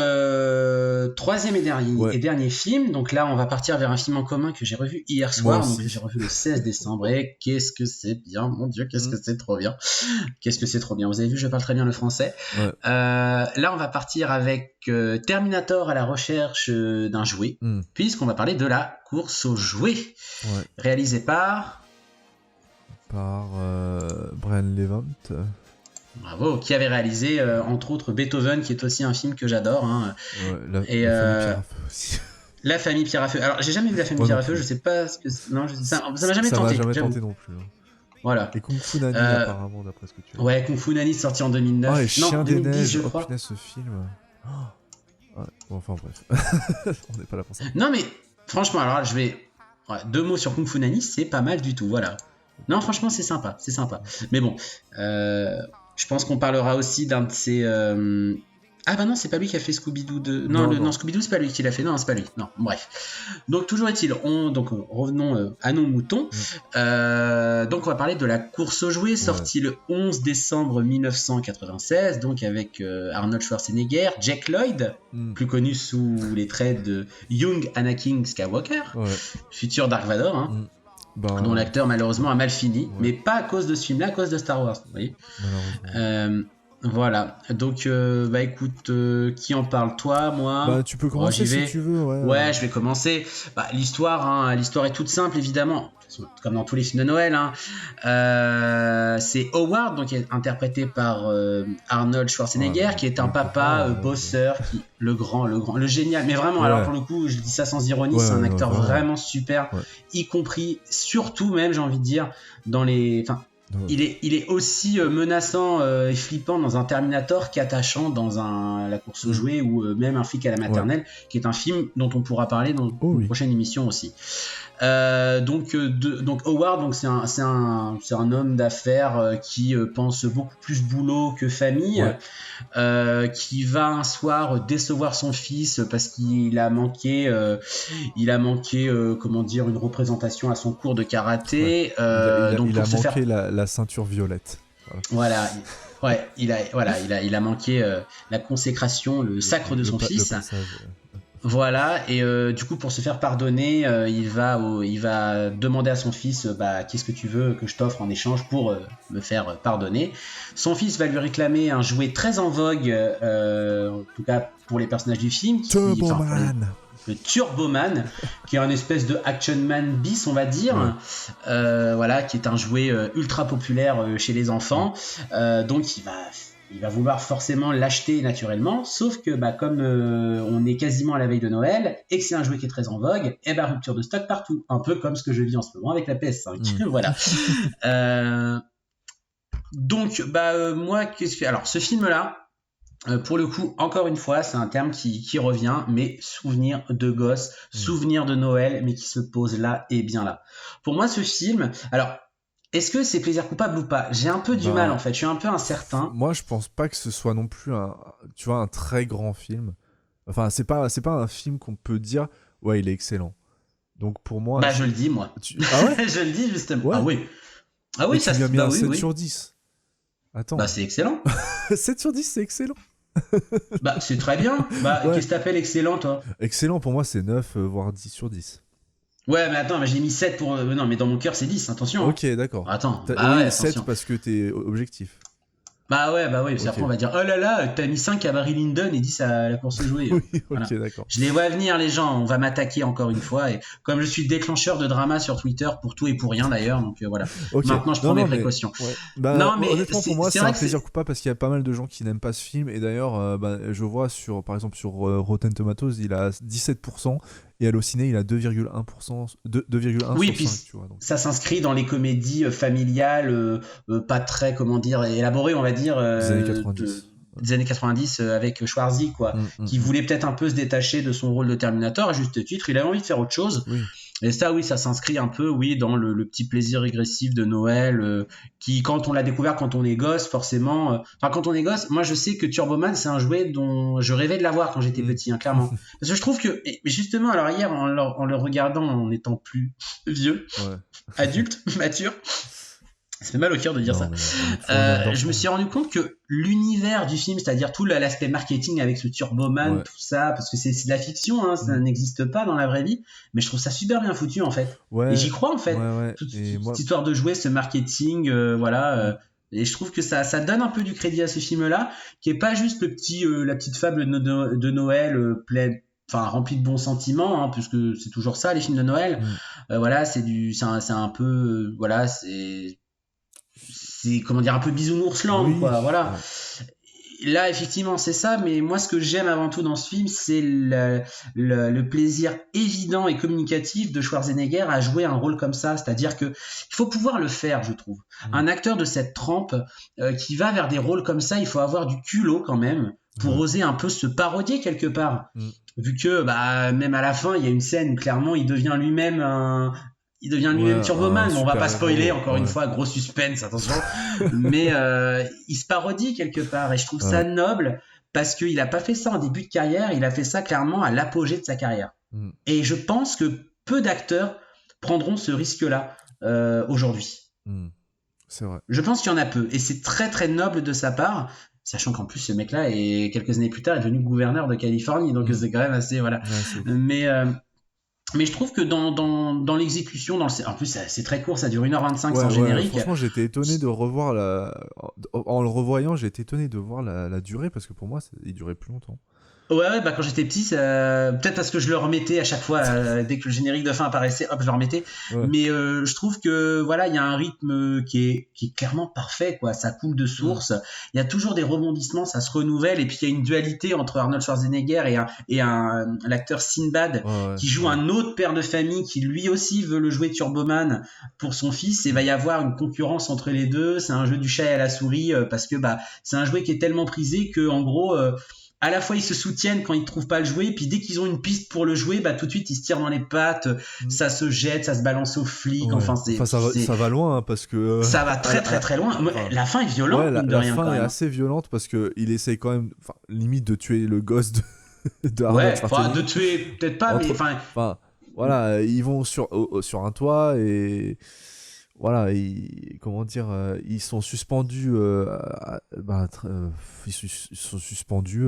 Speaker 1: troisième et dernier film. Donc là, on va partir vers un film en commun que j'ai revu hier soir. Donc j'ai revu le 16 décembre. Et qu'est-ce que c'est bien, mon Dieu, qu'est-ce que c'est trop bien. Qu'est-ce que c'est trop bien. Vous avez vu, je parle très bien le français.
Speaker 2: Ouais.
Speaker 1: Là, on va partir avec Terminator à la recherche d'un jouet, puisqu'on va parler de la course aux jouets, réalisé par
Speaker 2: Brian Levant.
Speaker 1: Bravo, qui avait réalisé entre autres Beethoven, qui est aussi un film que j'adore. Hein.
Speaker 2: La famille Pierre à Feu aussi.
Speaker 1: La famille Pierre à Feu. Alors, j'ai jamais vu La famille Pierre à Feu, je sais pas ce que c'est. Non, ça m'a jamais tenté.
Speaker 2: Ça m'a jamais tenté non plus. Hein.
Speaker 1: Voilà.
Speaker 2: Et Kung Fu Nani, apparemment, d'après ce que tu as dit.
Speaker 1: Ouais, Kung Fu Nani, sorti en 2009.
Speaker 2: Et Chien des
Speaker 1: 2010,
Speaker 2: Neiges,
Speaker 1: je crois.
Speaker 2: Punaise, ce film. Bon, enfin, bref. On n'est pas là pour ça.
Speaker 1: Non, mais franchement, alors je vais. Ouais, 2 mots sur Kung Fu Nani, c'est pas mal du tout, voilà. Non, franchement, c'est sympa. Mais bon, je pense qu'on parlera aussi d'un de ces. Ah bah non, c'est pas lui qui a fait Scooby-Doo 2. Non, Scooby-Doo, c'est pas lui qui l'a fait. Non, c'est pas lui. Non, bref. Donc, toujours est-il, revenons à nos moutons. Donc, on va parler de la course aux jouets, sortie le 11 décembre 1996, donc avec Arnold Schwarzenegger, Jack Lloyd, plus connu sous les traits de Young Anakin Skywalker, futur Dark Vador, hein. Dont l'acteur malheureusement a mal fini, mais pas à cause de ce film-là, à cause de Star Wars, vous voyez. Voilà, donc écoute, qui en parle, toi, moi?
Speaker 2: Tu peux commencer si tu veux.
Speaker 1: Ouais, je vais commencer. L'histoire est toute simple, évidemment, comme dans tous les films de Noël. Hein. C'est Howard, donc interprété par Arnold Schwarzenegger, qui est un papa bosseur, le génial. Mais vraiment, alors pour le coup, je dis ça sans ironie, c'est un acteur vraiment super, y compris, surtout même, j'ai envie de dire, dans les... Il est aussi menaçant et flippant dans un Terminator qu'attachant dans la course aux jouets ou même un flic à la maternelle, qui est un film dont on pourra parler dans une prochaine émission aussi. Donc Howard, c'est un homme d'affaires qui pense beaucoup plus boulot que famille, qui va un soir décevoir son fils parce qu'il a manqué comment dire, une représentation à son cours de karaté.
Speaker 2: Il a manqué la ceinture violette. Voilà.
Speaker 1: Il a manqué la consécration, le sacre de son fils. Voilà, et du coup, pour se faire pardonner, il va demander à son fils qu'est-ce que tu veux que je t'offre en échange pour me faire pardonner. Son fils va lui réclamer un jouet très en vogue, en tout cas pour les personnages du film, le Turboman, qui est un espèce de Action Man bis, on va dire, qui est un jouet ultra populaire chez les enfants. Donc il va vouloir forcément l'acheter naturellement, sauf que comme on est quasiment à la veille de Noël et que c'est un jouet qui est très en vogue, rupture de stock partout, un peu comme ce que je vis en ce moment avec la PS5. Voilà. Donc moi, alors ce film-là, pour le coup, encore une fois, c'est un terme qui revient, mais souvenir de gosse, souvenir de Noël, mais qui se pose là et bien là. Pour moi, ce film, alors, est-ce que c'est plaisir coupable ou pas? J'ai un peu du mal, en fait, je suis un peu incertain.
Speaker 2: Moi, je pense pas que ce soit non plus un très grand film. Enfin, c'est pas un film qu'on peut dire, il est excellent. Donc pour moi...
Speaker 1: je le dis, moi.
Speaker 2: Ah ouais?
Speaker 1: Je le dis, justement. Ah oui. Ah oui,
Speaker 2: ça... Tu lui as mis un 7 sur 10. Attends.
Speaker 1: C'est excellent.
Speaker 2: 7 sur 10, c'est excellent.
Speaker 1: C'est très bien. Qu'est-ce que t'appelles excellent, toi?
Speaker 2: Excellent, pour moi, c'est 9, voire 10 sur 10.
Speaker 1: Ouais, mais attends, mais j'ai mis 7 pour. Non, mais dans mon cœur, c'est 10, attention.
Speaker 2: Ok, d'accord.
Speaker 1: Attends,
Speaker 2: Oui,
Speaker 1: ouais,
Speaker 2: 7
Speaker 1: attention.
Speaker 2: parce que t'es objectif.
Speaker 1: Bah ouais, parce
Speaker 2: Ok.
Speaker 1: qu'après on va dire oh là là, t'as mis 5 à Barry Lyndon et 10 à la course aux jouets.
Speaker 2: Oui,
Speaker 1: Voilà.
Speaker 2: ok, d'accord.
Speaker 1: Je les vois venir, les gens, on va m'attaquer encore une fois. Et comme je suis déclencheur de drama sur Twitter, pour tout et pour rien d'ailleurs, donc voilà.
Speaker 2: Ok.
Speaker 1: Maintenant je prends mes précautions.
Speaker 2: Ouais. Bah,
Speaker 1: Non, mais
Speaker 2: honnêtement, pour moi, c'est
Speaker 1: vrai
Speaker 2: un
Speaker 1: que
Speaker 2: plaisir coupable parce qu'il y a pas mal de gens qui n'aiment pas ce film. Et d'ailleurs, je vois par exemple sur Rotten Tomatoes, il a 17%. Et Allociné, il a 2,1%, 2,1
Speaker 1: oui,
Speaker 2: sur
Speaker 1: puis
Speaker 2: 5, tu vois. Donc.
Speaker 1: ça s'inscrit dans les comédies familiales, pas très, comment dire, élaborées, on va dire,
Speaker 2: Des années 90.
Speaker 1: des années 90 avec Schwarzy, quoi, qui voulait peut-être un peu se détacher de son rôle de Terminator, à juste titre, il avait envie de faire autre chose.
Speaker 2: Oui.
Speaker 1: Et ça, oui, ça s'inscrit un peu, oui, dans le petit plaisir régressif de Noël, qui, quand on l'a découvert, quand on est gosse, forcément. Enfin, quand on est gosse, moi, je sais que Turboman, c'est un jouet dont je rêvais de l'avoir quand j'étais petit, hein, clairement. Parce que je trouve que, justement, alors hier, en le regardant, en étant plus vieux, adulte, mature, ça fait mal au cœur de dire ça. Je me suis rendu compte que l'univers du film, c'est-à-dire tout l'aspect marketing avec ce Turboman, tout ça, parce que c'est de la fiction, hein, ça n'existe pas dans la vraie vie, mais je trouve ça super bien foutu en fait. Et j'y crois en fait. Toute cette histoire de jouer, ce marketing, voilà. Et je trouve que ça donne un peu du crédit à ce film-là, qui est pas juste la petite fable de Noël rempli de bons sentiments, hein, puisque c'est toujours ça les films de Noël. Voilà, c'est un peu, voilà, c'est comment dire, un peu bisounours-land, quoi, voilà. Là, effectivement, c'est ça, mais moi, ce que j'aime avant tout dans ce film, c'est le plaisir évident et communicatif de Schwarzenegger à jouer un rôle comme ça. C'est-à-dire que il faut pouvoir le faire, je trouve. Un acteur de cette trempe qui va vers des rôles comme ça, il faut avoir du culot quand même pour oser un peu se parodier quelque part. Vu que, même à la fin, il y a une scène où clairement, il devient lui-même Turboman. On va pas spoiler, encore une fois, gros suspense, attention. Mais il se parodie quelque part et je trouve ça noble parce qu'il a pas fait ça en début de carrière, il a fait ça clairement à l'apogée de sa carrière. Et je pense que peu d'acteurs prendront ce risque-là aujourd'hui.
Speaker 2: C'est vrai.
Speaker 1: Je pense qu'il y en a peu et c'est très très noble de sa part. Sachant qu'en plus ce mec-là quelques années plus tard est devenu gouverneur de Californie, donc c'est quand même assez voilà. Mais je trouve que dans l'exécution, en plus c'est très court, ça dure 1h25 sans générique.
Speaker 2: Franchement, j'étais étonné de revoir en le revoyant, j'ai été étonné de voir la durée parce que pour moi, il durait plus longtemps.
Speaker 1: Ouais, quand j'étais petit, peut-être parce que je le remettais à chaque fois, dès que le générique de fin apparaissait, hop, je le remettais. Mais je trouve que voilà, il y a un rythme qui est clairement parfait, quoi. Ça coule de source. Il y a toujours des rebondissements, ça se renouvelle, et puis il y a une dualité entre Arnold Schwarzenegger et l'acteur Sinbad qui joue un autre père de famille qui lui aussi veut le jouer Turboman pour son fils. Et va y avoir une concurrence entre les deux. C'est un jeu du chat et à la souris parce que c'est un jouet qui est tellement prisé que en gros à la fois ils se soutiennent quand ils trouvent pas le jouet, puis dès qu'ils ont une piste pour le jouer, tout de suite ils se tirent dans les pattes, ça se jette, ça se balance aux flics.
Speaker 2: Ça va loin hein, parce que
Speaker 1: ça va très très très loin. La fin est violente.
Speaker 2: La fin est assez violente parce que il essaye quand même, limite de tuer le gosse de Arnold Schwarzenegger.
Speaker 1: De tuer peut-être pas, mais
Speaker 2: voilà, ils vont sur un toit et voilà, ils sont suspendus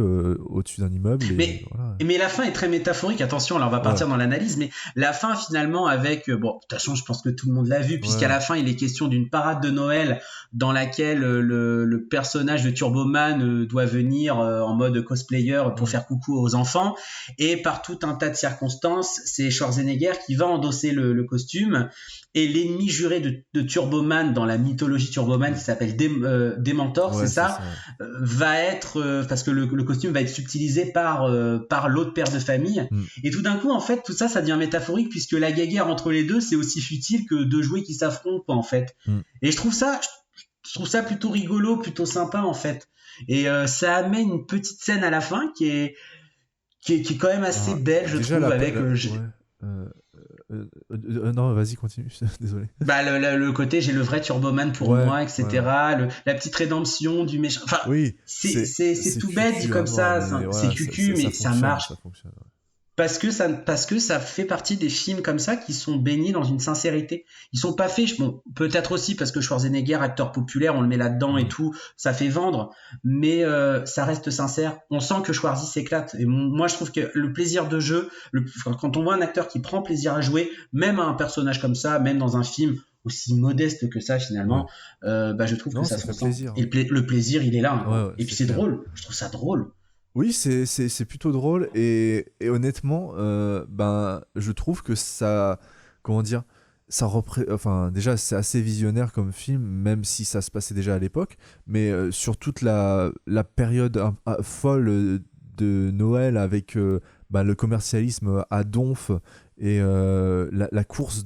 Speaker 2: au-dessus d'un immeuble.
Speaker 1: Mais la fin est très métaphorique. Attention, là on va partir dans l'analyse, mais la fin finalement avec de toute façon je pense que tout le monde l'a vu, puisqu'à la fin il est question d'une parade de Noël dans laquelle le personnage de Turboman doit venir en mode cosplayer pour faire coucou aux enfants, et par tout un tas de circonstances, c'est Schwarzenegger qui va endosser le costume. Et l'ennemi juré de Turboman dans la mythologie Turboman qui s'appelle Dementor, c'est ça, va être parce que le costume va être subtilisé par l'autre père de famille. Et tout d'un coup, en fait, tout ça devient métaphorique puisque la guerre entre les deux, c'est aussi futile que deux jouets qui s'affrontent, quoi, en fait. Et je trouve ça plutôt rigolo, plutôt sympa, en fait. Et ça amène une petite scène à la fin qui est quand même assez belle, je trouve, avec
Speaker 2: non, vas-y, continue. Désolé.
Speaker 1: Le côté j'ai le vrai Turboman pour moi, etc. La petite rédemption du méchant. C'est tout bête dit comme ça. C'est cucu, mais ça marche. parce que ça fait partie des films comme ça qui sont baignés dans une sincérité. Ils sont pas faits, bon, peut-être aussi parce que Schwarzenegger, acteur populaire, on le met là-dedans et tout, ça fait vendre, mais ça reste sincère. On sent que Schwarzy s'éclate. Et moi, je trouve que le plaisir de jeu, quand on voit un acteur qui prend plaisir à jouer, même à un personnage comme ça, même dans un film aussi modeste que ça finalement, je trouve que ça se ressent.
Speaker 2: Plaisir.
Speaker 1: Et le plaisir, il est là.
Speaker 2: Ouais,
Speaker 1: et puis c'est drôle. Je trouve ça drôle.
Speaker 2: Oui, c'est plutôt drôle et honnêtement, je trouve que ça, comment dire, enfin déjà c'est assez visionnaire comme film, même si ça se passait déjà à l'époque, mais sur toute la période folle de Noël avec le commercialisme à donf et la course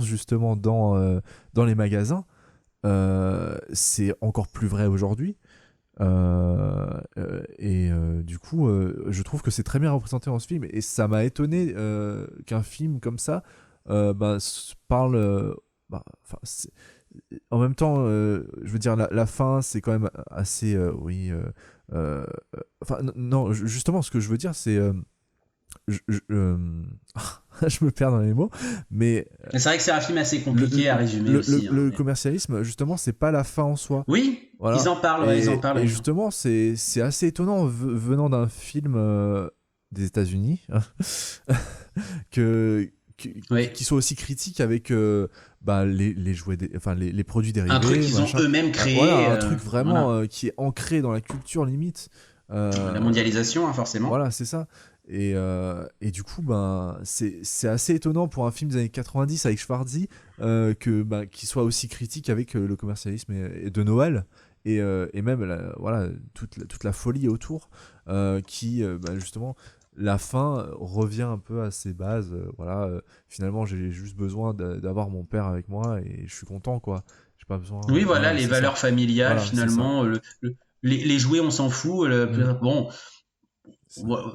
Speaker 2: justement dans les magasins, c'est encore plus vrai aujourd'hui. Du coup, je trouve que c'est très bien représenté dans ce film et ça m'a étonné qu'un film comme ça parle. En même temps, je veux dire, la fin, c'est quand même assez. Non, justement, ce que je veux dire, c'est. Je me perds dans les mots, mais
Speaker 1: c'est vrai que c'est un film assez compliqué à résumer aussi.
Speaker 2: Le commercialisme, justement, c'est pas la fin en soi.
Speaker 1: Oui, voilà. Ils en parlent.
Speaker 2: Et justement, c'est assez étonnant venant d'un film des États-Unis qui soit aussi critique avec les jouets, les produits dérivés.
Speaker 1: Un truc qu'ils ont eux-mêmes créé.
Speaker 2: Voilà, un truc vraiment qui est ancré dans la culture limite.
Speaker 1: La mondialisation, forcément.
Speaker 2: Voilà, c'est ça. Et du coup, c'est assez étonnant pour un film des années 90 avec Schwarzy qu'il soit aussi critique avec le commercialisme et de Noël et même toute la folie autour qui justement la fin revient un peu à ses bases. Finalement, j'ai juste besoin d'avoir mon père avec moi et je suis content, quoi. J'ai pas besoin.
Speaker 1: Oui, les valeurs familiales, finalement. Les jouets, on s'en fout. Bon.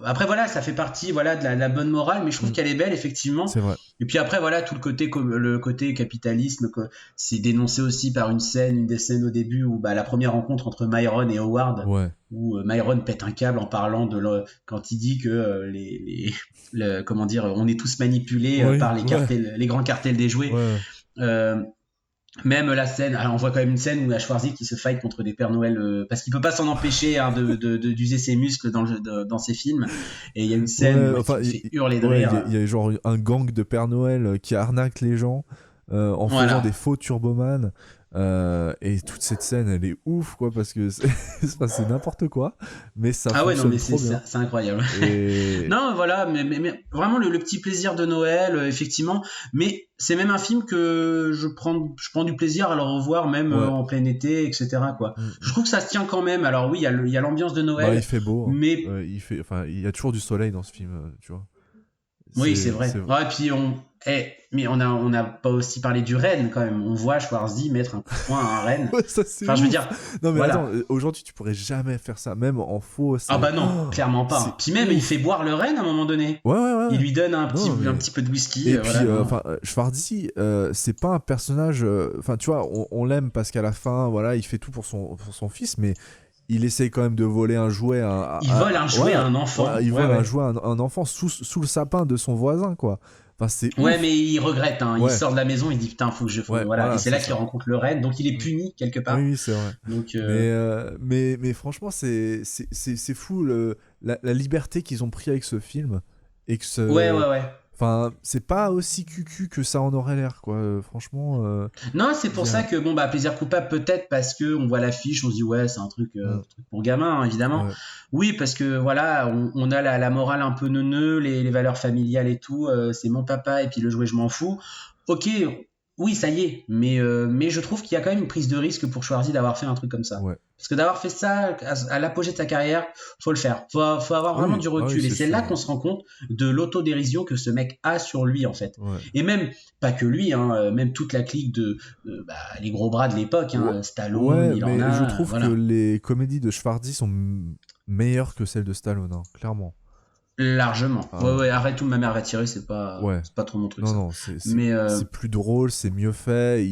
Speaker 1: Après ça fait partie de la bonne morale, mais je trouve qu'elle est belle effectivement.
Speaker 2: C'est vrai.
Speaker 1: Et puis après tout le côté capitalisme, c'est dénoncé aussi par une des scènes au début où la première rencontre entre Myron et Howard, où Myron pète un câble en parlant quand il dit que on est tous manipulés par les grands cartels des jouets. Même la scène, alors on voit quand même une scène où il y a Schwarzy qui se fight contre des Pères Noël parce qu'il peut pas s'en empêcher d'user ses muscles dans ses films, et il y a une scène qui fait hurler de rire.
Speaker 2: Il y a genre un gang de Père Noël qui arnaque les gens en faisant des faux turboman. Et toute cette scène, elle est ouf, quoi, parce que c'est n'importe quoi, mais ça fonctionne trop bien.
Speaker 1: C'est incroyable. Non, mais vraiment le petit plaisir de Noël, effectivement. Mais c'est même un film que je prends du plaisir à le revoir, même en plein été, etc. quoi. Je trouve que ça se tient quand même. Alors oui, il y a l'ambiance de Noël.
Speaker 2: Il fait beau, hein.
Speaker 1: Mais
Speaker 2: il y a toujours du soleil dans ce film, tu vois.
Speaker 1: Oui, c'est vrai. Et puis mais on n'a pas aussi parlé du renne quand même. On voit Schwarzy mettre un coup de poing à un renne. Je veux dire.
Speaker 2: Non mais attends, aujourd'hui tu pourrais jamais faire ça, même en faux.
Speaker 1: Non, clairement pas. Puis même il fait boire le renne à un moment donné.
Speaker 2: Ouais.
Speaker 1: Il lui donne un petit peu de whisky.
Speaker 2: Et puis Schwarzy, c'est pas un personnage. Tu vois, on l'aime parce qu'à la fin, il fait tout pour son fils, mais il essaye quand même de voler un jouet
Speaker 1: il vole un jouet à un enfant.
Speaker 2: Il vole un jouet à un enfant sous le sapin de son voisin, quoi. C'est
Speaker 1: mais il regrette, il sort de la maison, il dit putain, faut que je et c'est là qu'il rencontre le renne, donc il est puni quelque part.
Speaker 2: Oui, c'est vrai. Donc, mais franchement, c'est fou la liberté qu'ils ont pris avec ce film et que Enfin, c'est pas aussi cucu que ça en aurait l'air, quoi. Franchement.
Speaker 1: Non, c'est pour ça que Plaisir coupable, peut-être parce que on voit l'affiche, on se dit c'est un truc pour gamin, évidemment. Ouais. Oui, parce que on a la morale un peu neuneux, les valeurs familiales et tout. C'est mon papa et puis le jouet, je m'en fous. Ok. Oui, ça y est, mais je trouve qu'il y a quand même une prise de risque pour Schwarzy d'avoir fait un truc comme ça. Ouais. Parce que d'avoir fait ça à l'apogée de sa carrière, faut le faire. Faut avoir vraiment du recul. Et c'est là qu'on se rend compte de l'autodérision que ce mec a sur lui, en fait. Ouais. Et même, pas que lui, même toute la clique les gros bras de l'époque, Stallone, il en a.
Speaker 2: Je trouve que les comédies de Schwarzy sont meilleures que celles de Stallone, clairement.
Speaker 1: Largement. Arrête où ma mère va tirer, c'est pas trop mon truc.
Speaker 2: Non, c'est plus drôle, c'est mieux fait.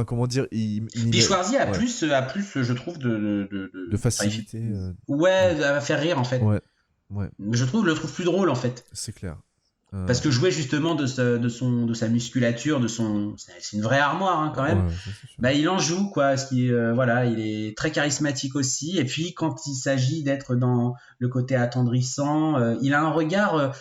Speaker 2: Comment dire,
Speaker 1: Puis Schwarzy a plus, je trouve, de
Speaker 2: facilité.
Speaker 1: à faire rire en fait.
Speaker 2: Ouais. Ouais.
Speaker 1: Je le trouve plus drôle en fait.
Speaker 2: C'est clair.
Speaker 1: Parce que jouer justement de sa musculature, c'est une vraie armoire hein, quand même.
Speaker 2: Ouais, ça, c'est sûr.
Speaker 1: Bah il en joue quoi, voilà, il est très charismatique aussi. Et puis quand il s'agit d'être dans le côté attendrissant, il a un regard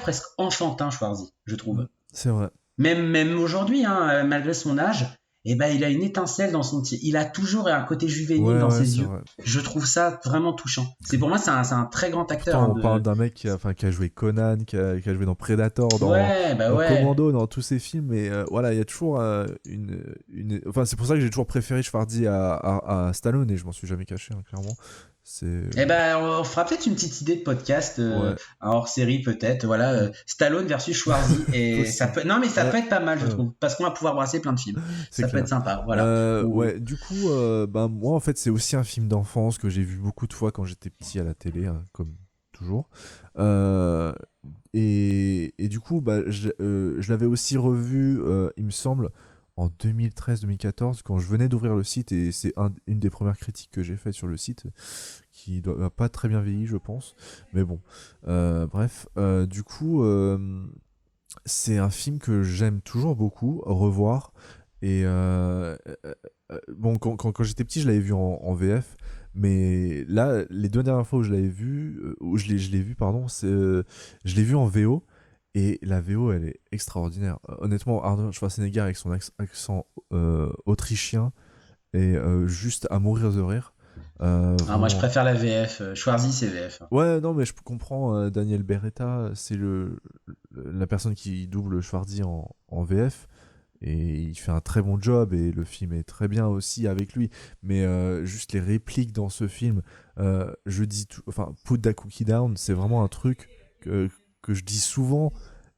Speaker 1: presque enfantin, Schwarzy, je trouve.
Speaker 2: C'est vrai.
Speaker 1: Même aujourd'hui, hein, malgré son âge, eh ben, il a une étincelle dans son tir. Il a toujours un côté juvénile dans ses yeux.
Speaker 2: Vrai.
Speaker 1: Je trouve ça vraiment touchant. Pour moi, c'est un très grand acteur.
Speaker 2: Pourtant, on parle d'un mec qui a joué Conan, qui a joué dans Predator, dans Commando, dans tous ces films. Mais voilà, il y a toujours Enfin, c'est pour ça que j'ai toujours préféré Schwarzy à Stallone et je m'en suis jamais caché, hein, clairement.
Speaker 1: Eh ben, on fera peut-être une petite idée de podcast, hors série peut-être. Voilà, Stallone versus Schwarzy et ça peut. Non, mais ça peut être pas mal, je trouve, parce qu'on va pouvoir brasser plein de films. Ça peut être sympa. Voilà.
Speaker 2: Ouais. Du coup, moi en fait, c'est aussi un film d'enfance que j'ai vu beaucoup de fois quand j'étais petit à la télé, hein, comme toujours. Et du coup, je l'avais aussi revu, il me semble, en 2013-2014, quand je venais d'ouvrir le site, et c'est une des premières critiques que j'ai faites sur le site, qui doit pas très bien vieilli, je pense. Mais bon, bref. Du coup, c'est un film que j'aime toujours beaucoup revoir. Et bon, quand j'étais petit, je l'avais vu en VF. Mais là, les 2 dernières fois où je l'avais vu, je l'ai vu en VO. Et la VO, elle est extraordinaire. Honnêtement, Arnold Schwarzenegger avec son accent autrichien est juste à mourir de rire.
Speaker 1: Moi, je préfère la VF. Schwarzy, c'est VF.
Speaker 2: Ouais, non, mais je comprends. Daniel Beretta, c'est la personne qui double Schwarzy en VF. Et il fait un très bon job et le film est très bien aussi avec lui. Mais juste les répliques dans ce film, je dis tout, enfin, put that cookie down, c'est vraiment un truc que je dis souvent,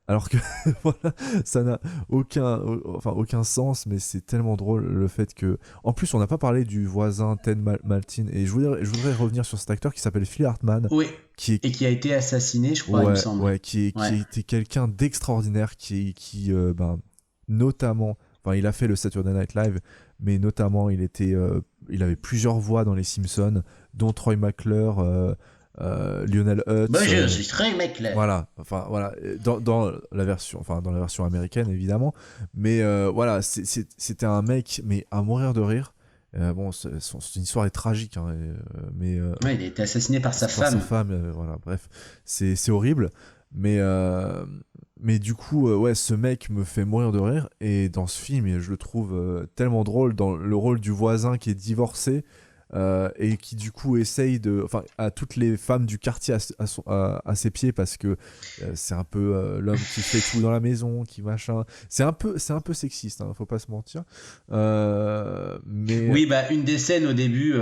Speaker 2: alors que voilà, ça n'a aucun sens, mais c'est tellement drôle le fait que. En plus, on n'a pas parlé du voisin Ted Maltin, et je voudrais revenir sur cet acteur qui s'appelle Phil Hartman.
Speaker 1: Oui. Et qui a été assassiné, je crois, il me semble.
Speaker 2: Ouais, qui était quelqu'un d'extraordinaire, qui notamment, enfin, il a fait le Saturday Night Live, mais notamment, il avait plusieurs voix dans les Simpsons, dont Troy McClure. Lionel Hutz.
Speaker 1: Je suis très McClure.
Speaker 2: Voilà, enfin voilà, dans la version américaine évidemment, mais voilà, c'était un mec mais à mourir de rire. Bon, son histoire est tragique, hein, mais
Speaker 1: ouais, il a été assassiné par sa femme.
Speaker 2: Voilà, bref, c'est horrible, mais du coup, ouais, ce mec me fait mourir de rire, et dans ce film, je le trouve tellement drôle dans le rôle du voisin qui est divorcé. Et qui du coup essaye à toutes les femmes du quartier à ses pieds, parce que c'est un peu l'homme qui fait tout dans la maison, qui machin, c'est un peu sexiste, hein, faut pas se mentir, mais
Speaker 1: oui, une des scènes au début,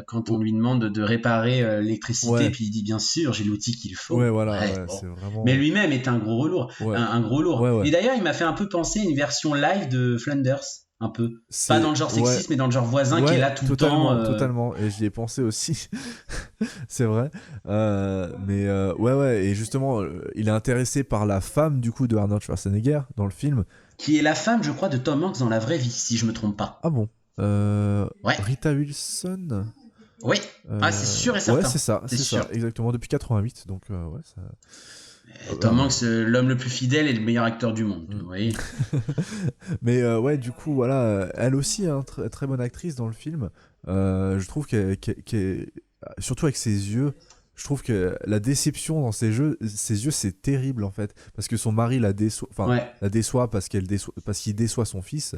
Speaker 1: quand on lui demande de réparer l'électricité, puis il dit bien sûr, j'ai l'outil qu'il faut.
Speaker 2: Ouais, voilà, c'est vraiment.
Speaker 1: Mais lui-même est un gros lourd, un gros lourd. Ouais. Et d'ailleurs, il m'a fait un peu penser à une version live de Flanders. Un peu. Pas dans le genre sexiste, mais dans le genre voisin qui est là tout le temps.
Speaker 2: Totalement, et j'y ai pensé aussi. C'est vrai. Ouais. Et justement, il est intéressé par la femme du coup de Arnold Schwarzenegger dans le film.
Speaker 1: Qui est la femme, je crois, de Tom Hanks dans la vraie vie, si je me trompe pas.
Speaker 2: Ah bon Rita Wilson.
Speaker 1: Oui. C'est sûr et certain.
Speaker 2: Ouais, c'est ça, exactement, depuis 88. Donc, ouais, ça.
Speaker 1: Tom Hanks, l'homme le plus fidèle et le meilleur acteur du monde, vous voyez.
Speaker 2: Mais ouais, du coup, voilà, elle aussi, hein, très bonne actrice dans le film. Je trouve qu'elle surtout avec ses yeux, je trouve que la déception dans ses yeux, c'est terrible en fait, parce que son mari la déçoit parce qu'il déçoit son fils,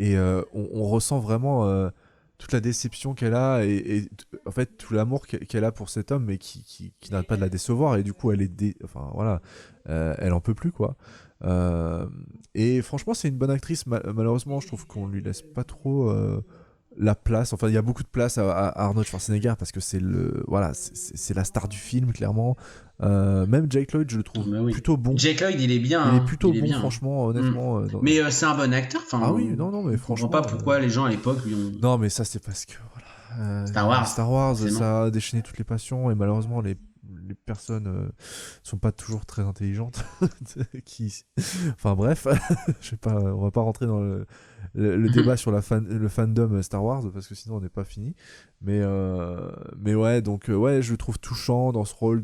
Speaker 2: et on ressent vraiment toute la déception qu'elle a, et en fait tout l'amour qu'elle a pour cet homme, mais qui n'arrête pas de la décevoir, et du coup elle elle en peut plus, quoi. Et franchement, c'est une bonne actrice. Malheureusement, je trouve qu'on lui laisse pas trop la place. Enfin, il y a beaucoup de place à Arnold Schwarzenegger, parce que c'est la star du film, clairement. Même Jake Lloyd, je le trouve plutôt bon.
Speaker 1: Jake Lloyd, il est bien.
Speaker 2: Il est plutôt bon, franchement, honnêtement.
Speaker 1: Mais c'est un bon acteur.
Speaker 2: Ah oui, non, mais franchement.
Speaker 1: Je comprends pas pourquoi les gens à l'époque lui ont.
Speaker 2: Non, mais ça, c'est parce que
Speaker 1: Star Wars,
Speaker 2: ça a déchaîné toutes les passions, et malheureusement, les personnes sont pas toujours très intelligentes. Enfin bref, on va pas rentrer dans le débat sur le fandom Star Wars parce que sinon on n'est pas fini. Mais ouais, donc ouais, je le trouve touchant dans ce rôle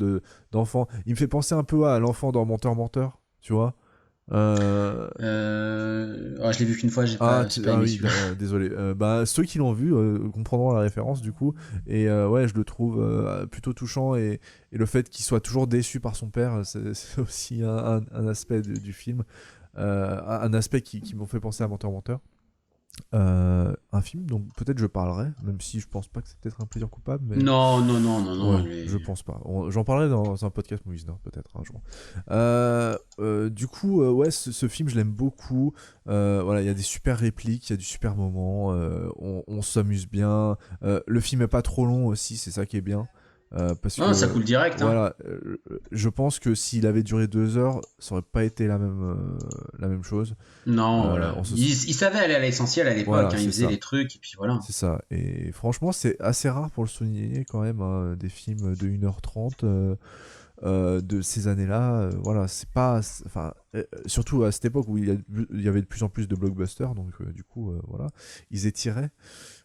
Speaker 2: d'enfant. Il me fait penser un peu à l'enfant dans Menteur, tu vois.
Speaker 1: Je l'ai vu qu'une fois, j'ai pas aimé
Speaker 2: oui, désolé. Ceux qui l'ont vu comprendront la référence du coup. Et ouais, je le trouve plutôt touchant et le fait qu'il soit toujours déçu par son père, c'est aussi un aspect du film, un aspect qui m'ont fait penser à Menteur. Un film dont peut-être je parlerai, même si je pense pas que c'est peut-être un plaisir coupable. Mais...
Speaker 1: Non.
Speaker 2: Ouais, je pense pas. J'en parlerai dans un podcast Movies Nerd peut-être un jour. Du coup, ouais, ce film je l'aime beaucoup. Voilà, il y a des super répliques, il y a du super moment. On s'amuse bien. Le film est pas trop long aussi, c'est ça qui est bien. Parce que,
Speaker 1: ça coule direct.
Speaker 2: Voilà, je pense que s'il avait duré 2 heures, ça aurait pas été la même chose.
Speaker 1: Non, voilà. Il savait aller à l'essentiel à l'époque,
Speaker 2: voilà,
Speaker 1: il faisait les trucs, et puis voilà.
Speaker 2: C'est ça. Et franchement, c'est assez rare pour le souligner quand même, hein, des films de 1h30 de ces années-là. Voilà, c'est pas. Enfin, surtout à cette époque où il y avait de plus en plus de blockbusters, donc du coup, voilà, ils étiraient.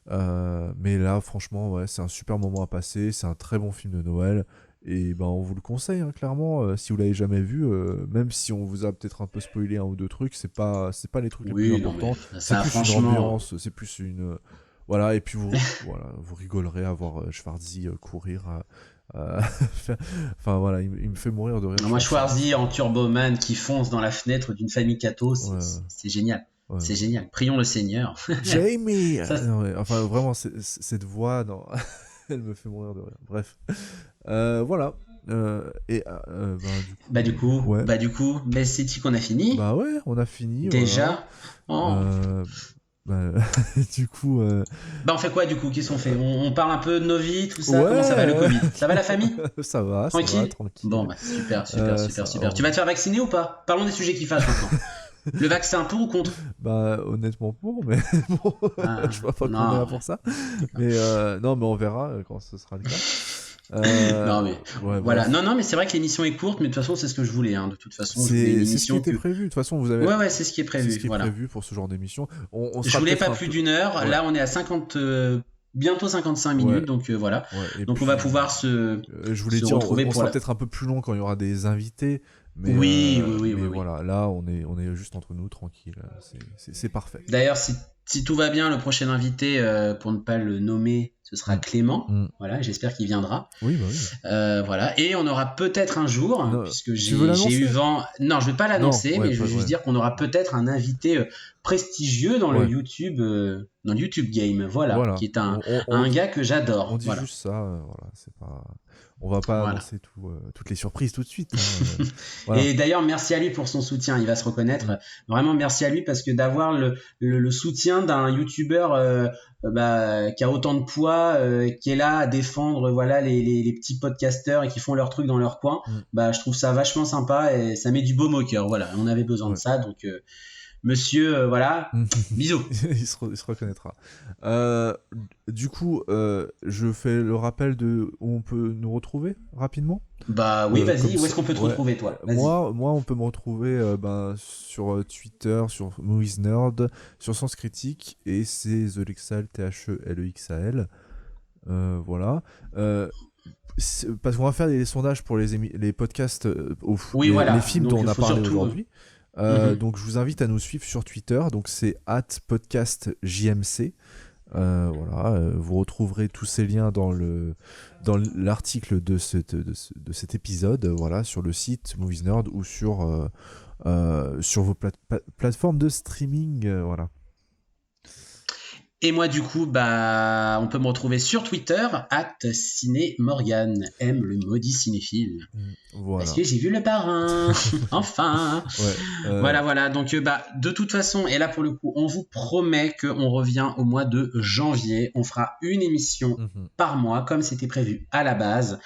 Speaker 2: Mais là, franchement, ouais, c'est un super moment à passer. C'est un très bon film de Noël. Et ben, on vous le conseille, hein, clairement. Si vous l'avez jamais vu, même si on vous a peut-être un peu spoilé un ou deux trucs, c'est pas les trucs les plus importants. C'est plus une ambiance, c'est plus une. Voilà, et puis vous rigolerez à voir Schwarzy courir. Enfin voilà, il me fait mourir de rire.
Speaker 1: Moi, Schwarzy en Turboman qui fonce dans la fenêtre d'une famille catho, c'est génial. Ouais. C'est génial. Prions le Seigneur.
Speaker 2: Jamie. Non, mais, enfin vraiment, cette voix, non, elle me fait mourir de rire. Bref, voilà.
Speaker 1: Du coup, c'est-tu qu'on a fini.
Speaker 2: Bah ouais, on a fini.
Speaker 1: Déjà.
Speaker 2: Voilà. Du coup.
Speaker 1: On fait quoi du coup? Qu'est-ce qu'on fait? On parle un peu de nos vies, tout ça. Comment ça va le Covid? Ça va la famille?
Speaker 2: Ça va, tranquille.
Speaker 1: Bon, super. Tu vas te faire vacciner ou pas? Parlons des sujets qui fâchent maintenant. Le vaccin, pour ou contre?
Speaker 2: Honnêtement pour, mais bon, je vois pas qu'on est là pour ça. Mais non, mais on verra quand ce sera le cas.
Speaker 1: Non mais voilà. Non mais c'est vrai que l'émission est courte, mais de toute façon c'est ce que je voulais. De toute façon,
Speaker 2: c'est ce qui était prévu. De toute façon, vous avez.
Speaker 1: Ouais, c'est ce qui est prévu.
Speaker 2: C'est ce qui est prévu pour ce genre d'émission.
Speaker 1: Je voulais pas plus d'une heure. Ouais. Là, on est à 50. Bientôt 55 minutes, donc voilà.
Speaker 2: Ouais,
Speaker 1: donc puis, on va pouvoir se.
Speaker 2: Je voulais dire, on sera peut-être un peu plus long quand il y aura des invités. Mais
Speaker 1: oui.
Speaker 2: Voilà, là on est juste entre nous, tranquille. C'est parfait.
Speaker 1: D'ailleurs, si tout va bien, le prochain invité, pour ne pas le nommer, ce sera Clément. Voilà, j'espère qu'il viendra.
Speaker 2: Oui.
Speaker 1: Voilà, et on aura peut-être un jour, puisque j'ai eu vent. Non, je vais pas l'annoncer, mais je vais juste dire qu'on aura peut-être un invité prestigieux dans le YouTube, Game. Voilà. Qui est un gars que j'adore.
Speaker 2: On dit juste ça. Voilà, c'est pas. On va pas annoncer toutes les surprises tout de suite. Hein,
Speaker 1: voilà. Et d'ailleurs, merci à lui pour son soutien. Il va se reconnaître. Vraiment, merci à lui parce que d'avoir le soutien d'un YouTuber qui a autant de poids, qui est là à défendre les petits podcasteurs et qui font leur truc dans leur coin, je trouve ça vachement sympa et ça met du baume au cœur. Voilà, on avait besoin de ça, donc. Monsieur, bisous.
Speaker 2: il se reconnaîtra. Du coup, je fais le rappel de où on peut nous retrouver rapidement.
Speaker 1: Oui, vas-y. Où est-ce qu'on peut te retrouver, toi?
Speaker 2: Moi, on peut me retrouver sur Twitter, sur Movies Nerd, sur Sens Critique, et c'est TheLexal, TheLexal. Voilà. Parce qu'on va faire des sondages pour les podcasts, les films dont on a parlé aujourd'hui. Donc je vous invite à nous suivre sur Twitter, donc c'est @podcastjmc. Vous retrouverai tous ces liens dans l'article de cet épisode, sur le site Movies Nerd ou sur vos plateformes de streaming, voilà.
Speaker 1: Et moi, du coup, on peut me retrouver sur Twitter, @cinémorgan, le maudit cinéphile.
Speaker 2: Voilà.
Speaker 1: Parce que j'ai vu Le Parrain, enfin. Voilà. Donc, de toute façon, et là pour le coup, on vous promet qu'on revient au mois de janvier. On fera une émission par mois, comme c'était prévu à la base.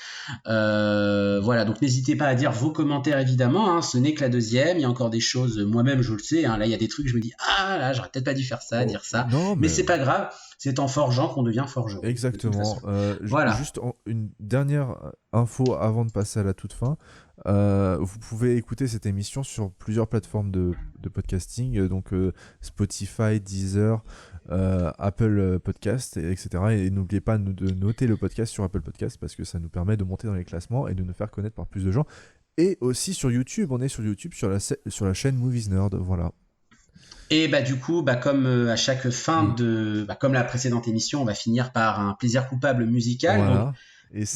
Speaker 1: Donc n'hésitez pas à dire vos commentaires, évidemment. Ce n'est que la deuxième. Il y a encore des choses, moi-même, je le sais. Là, il y a des trucs, je me dis, là, j'aurais peut-être pas dû faire ça, dire ça.
Speaker 2: Non,
Speaker 1: mais c'est pas grave, c'est en forgeant qu'on devient forgeron.
Speaker 2: Exactement.
Speaker 1: Voilà.
Speaker 2: Juste une dernière info avant de passer à la toute fin. Vous pouvez écouter cette émission sur plusieurs plateformes de podcasting, donc Spotify, Deezer, Apple Podcast, etc. Et n'oubliez pas de noter le podcast sur Apple Podcast parce que ça nous permet de monter dans les classements et de nous faire connaître par plus de gens. Et aussi sur YouTube, on est sur YouTube sur la chaîne Movies Nerd, voilà.
Speaker 1: Et du coup, comme à chaque fin comme la précédente émission, on va finir par un plaisir coupable musical.
Speaker 2: Voilà.
Speaker 1: Donc,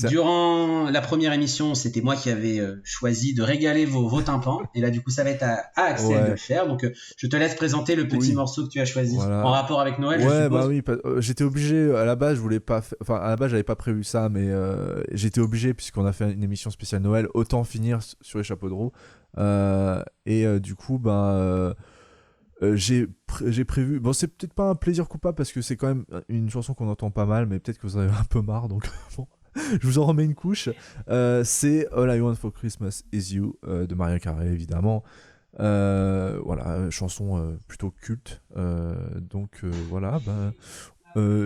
Speaker 1: durant la première émission, c'était moi qui avais choisi de régaler vos tympans. Et là, du coup, ça va être à Axel de le faire. Donc, je te laisse présenter le petit morceau que tu as choisi en rapport avec Noël.
Speaker 2: Ouais,
Speaker 1: je suppose.
Speaker 2: oui. J'étais obligé. À la base, je voulais pas. À la base, j'avais pas prévu ça, mais j'étais obligé puisqu'on a fait une émission spéciale Noël. Autant finir sur les chapeaux de roue. Du coup, j'ai prévu. Bon, c'est peut-être pas un plaisir coupable parce que c'est quand même une chanson qu'on entend pas mal, mais peut-être que vous en avez un peu marre, donc bon. Je vous en remets une couche. C'est All I Want for Christmas Is You de Mariah Carey, évidemment. Voilà, chanson plutôt culte. Voilà,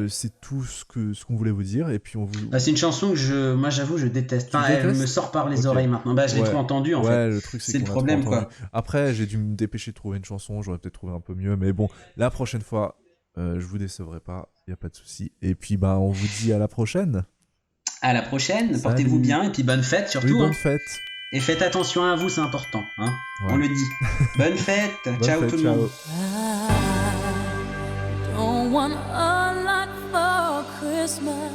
Speaker 2: c'est tout ce qu'on voulait vous dire. Et puis
Speaker 1: c'est une chanson que moi j'avoue, je déteste. Elle me sort par les oreilles maintenant. Je l'ai trop entendue en fait.
Speaker 2: Le truc,
Speaker 1: c'est le problème, quoi.
Speaker 2: Après, j'ai dû me dépêcher de trouver une chanson. J'aurais peut-être trouvé un peu mieux. Mais bon, la prochaine fois, je vous décevrai pas. Il n'y a pas de souci. Et puis, on vous dit à la prochaine.
Speaker 1: À la prochaine, salut. Portez-vous bien et puis bonne fête surtout.
Speaker 2: Oui, bonne fête.
Speaker 1: Et faites attention à vous, c'est important. Hein, on le dit. Bonne fête. Ciao tout le monde.
Speaker 3: I don't want a lot for Christmas.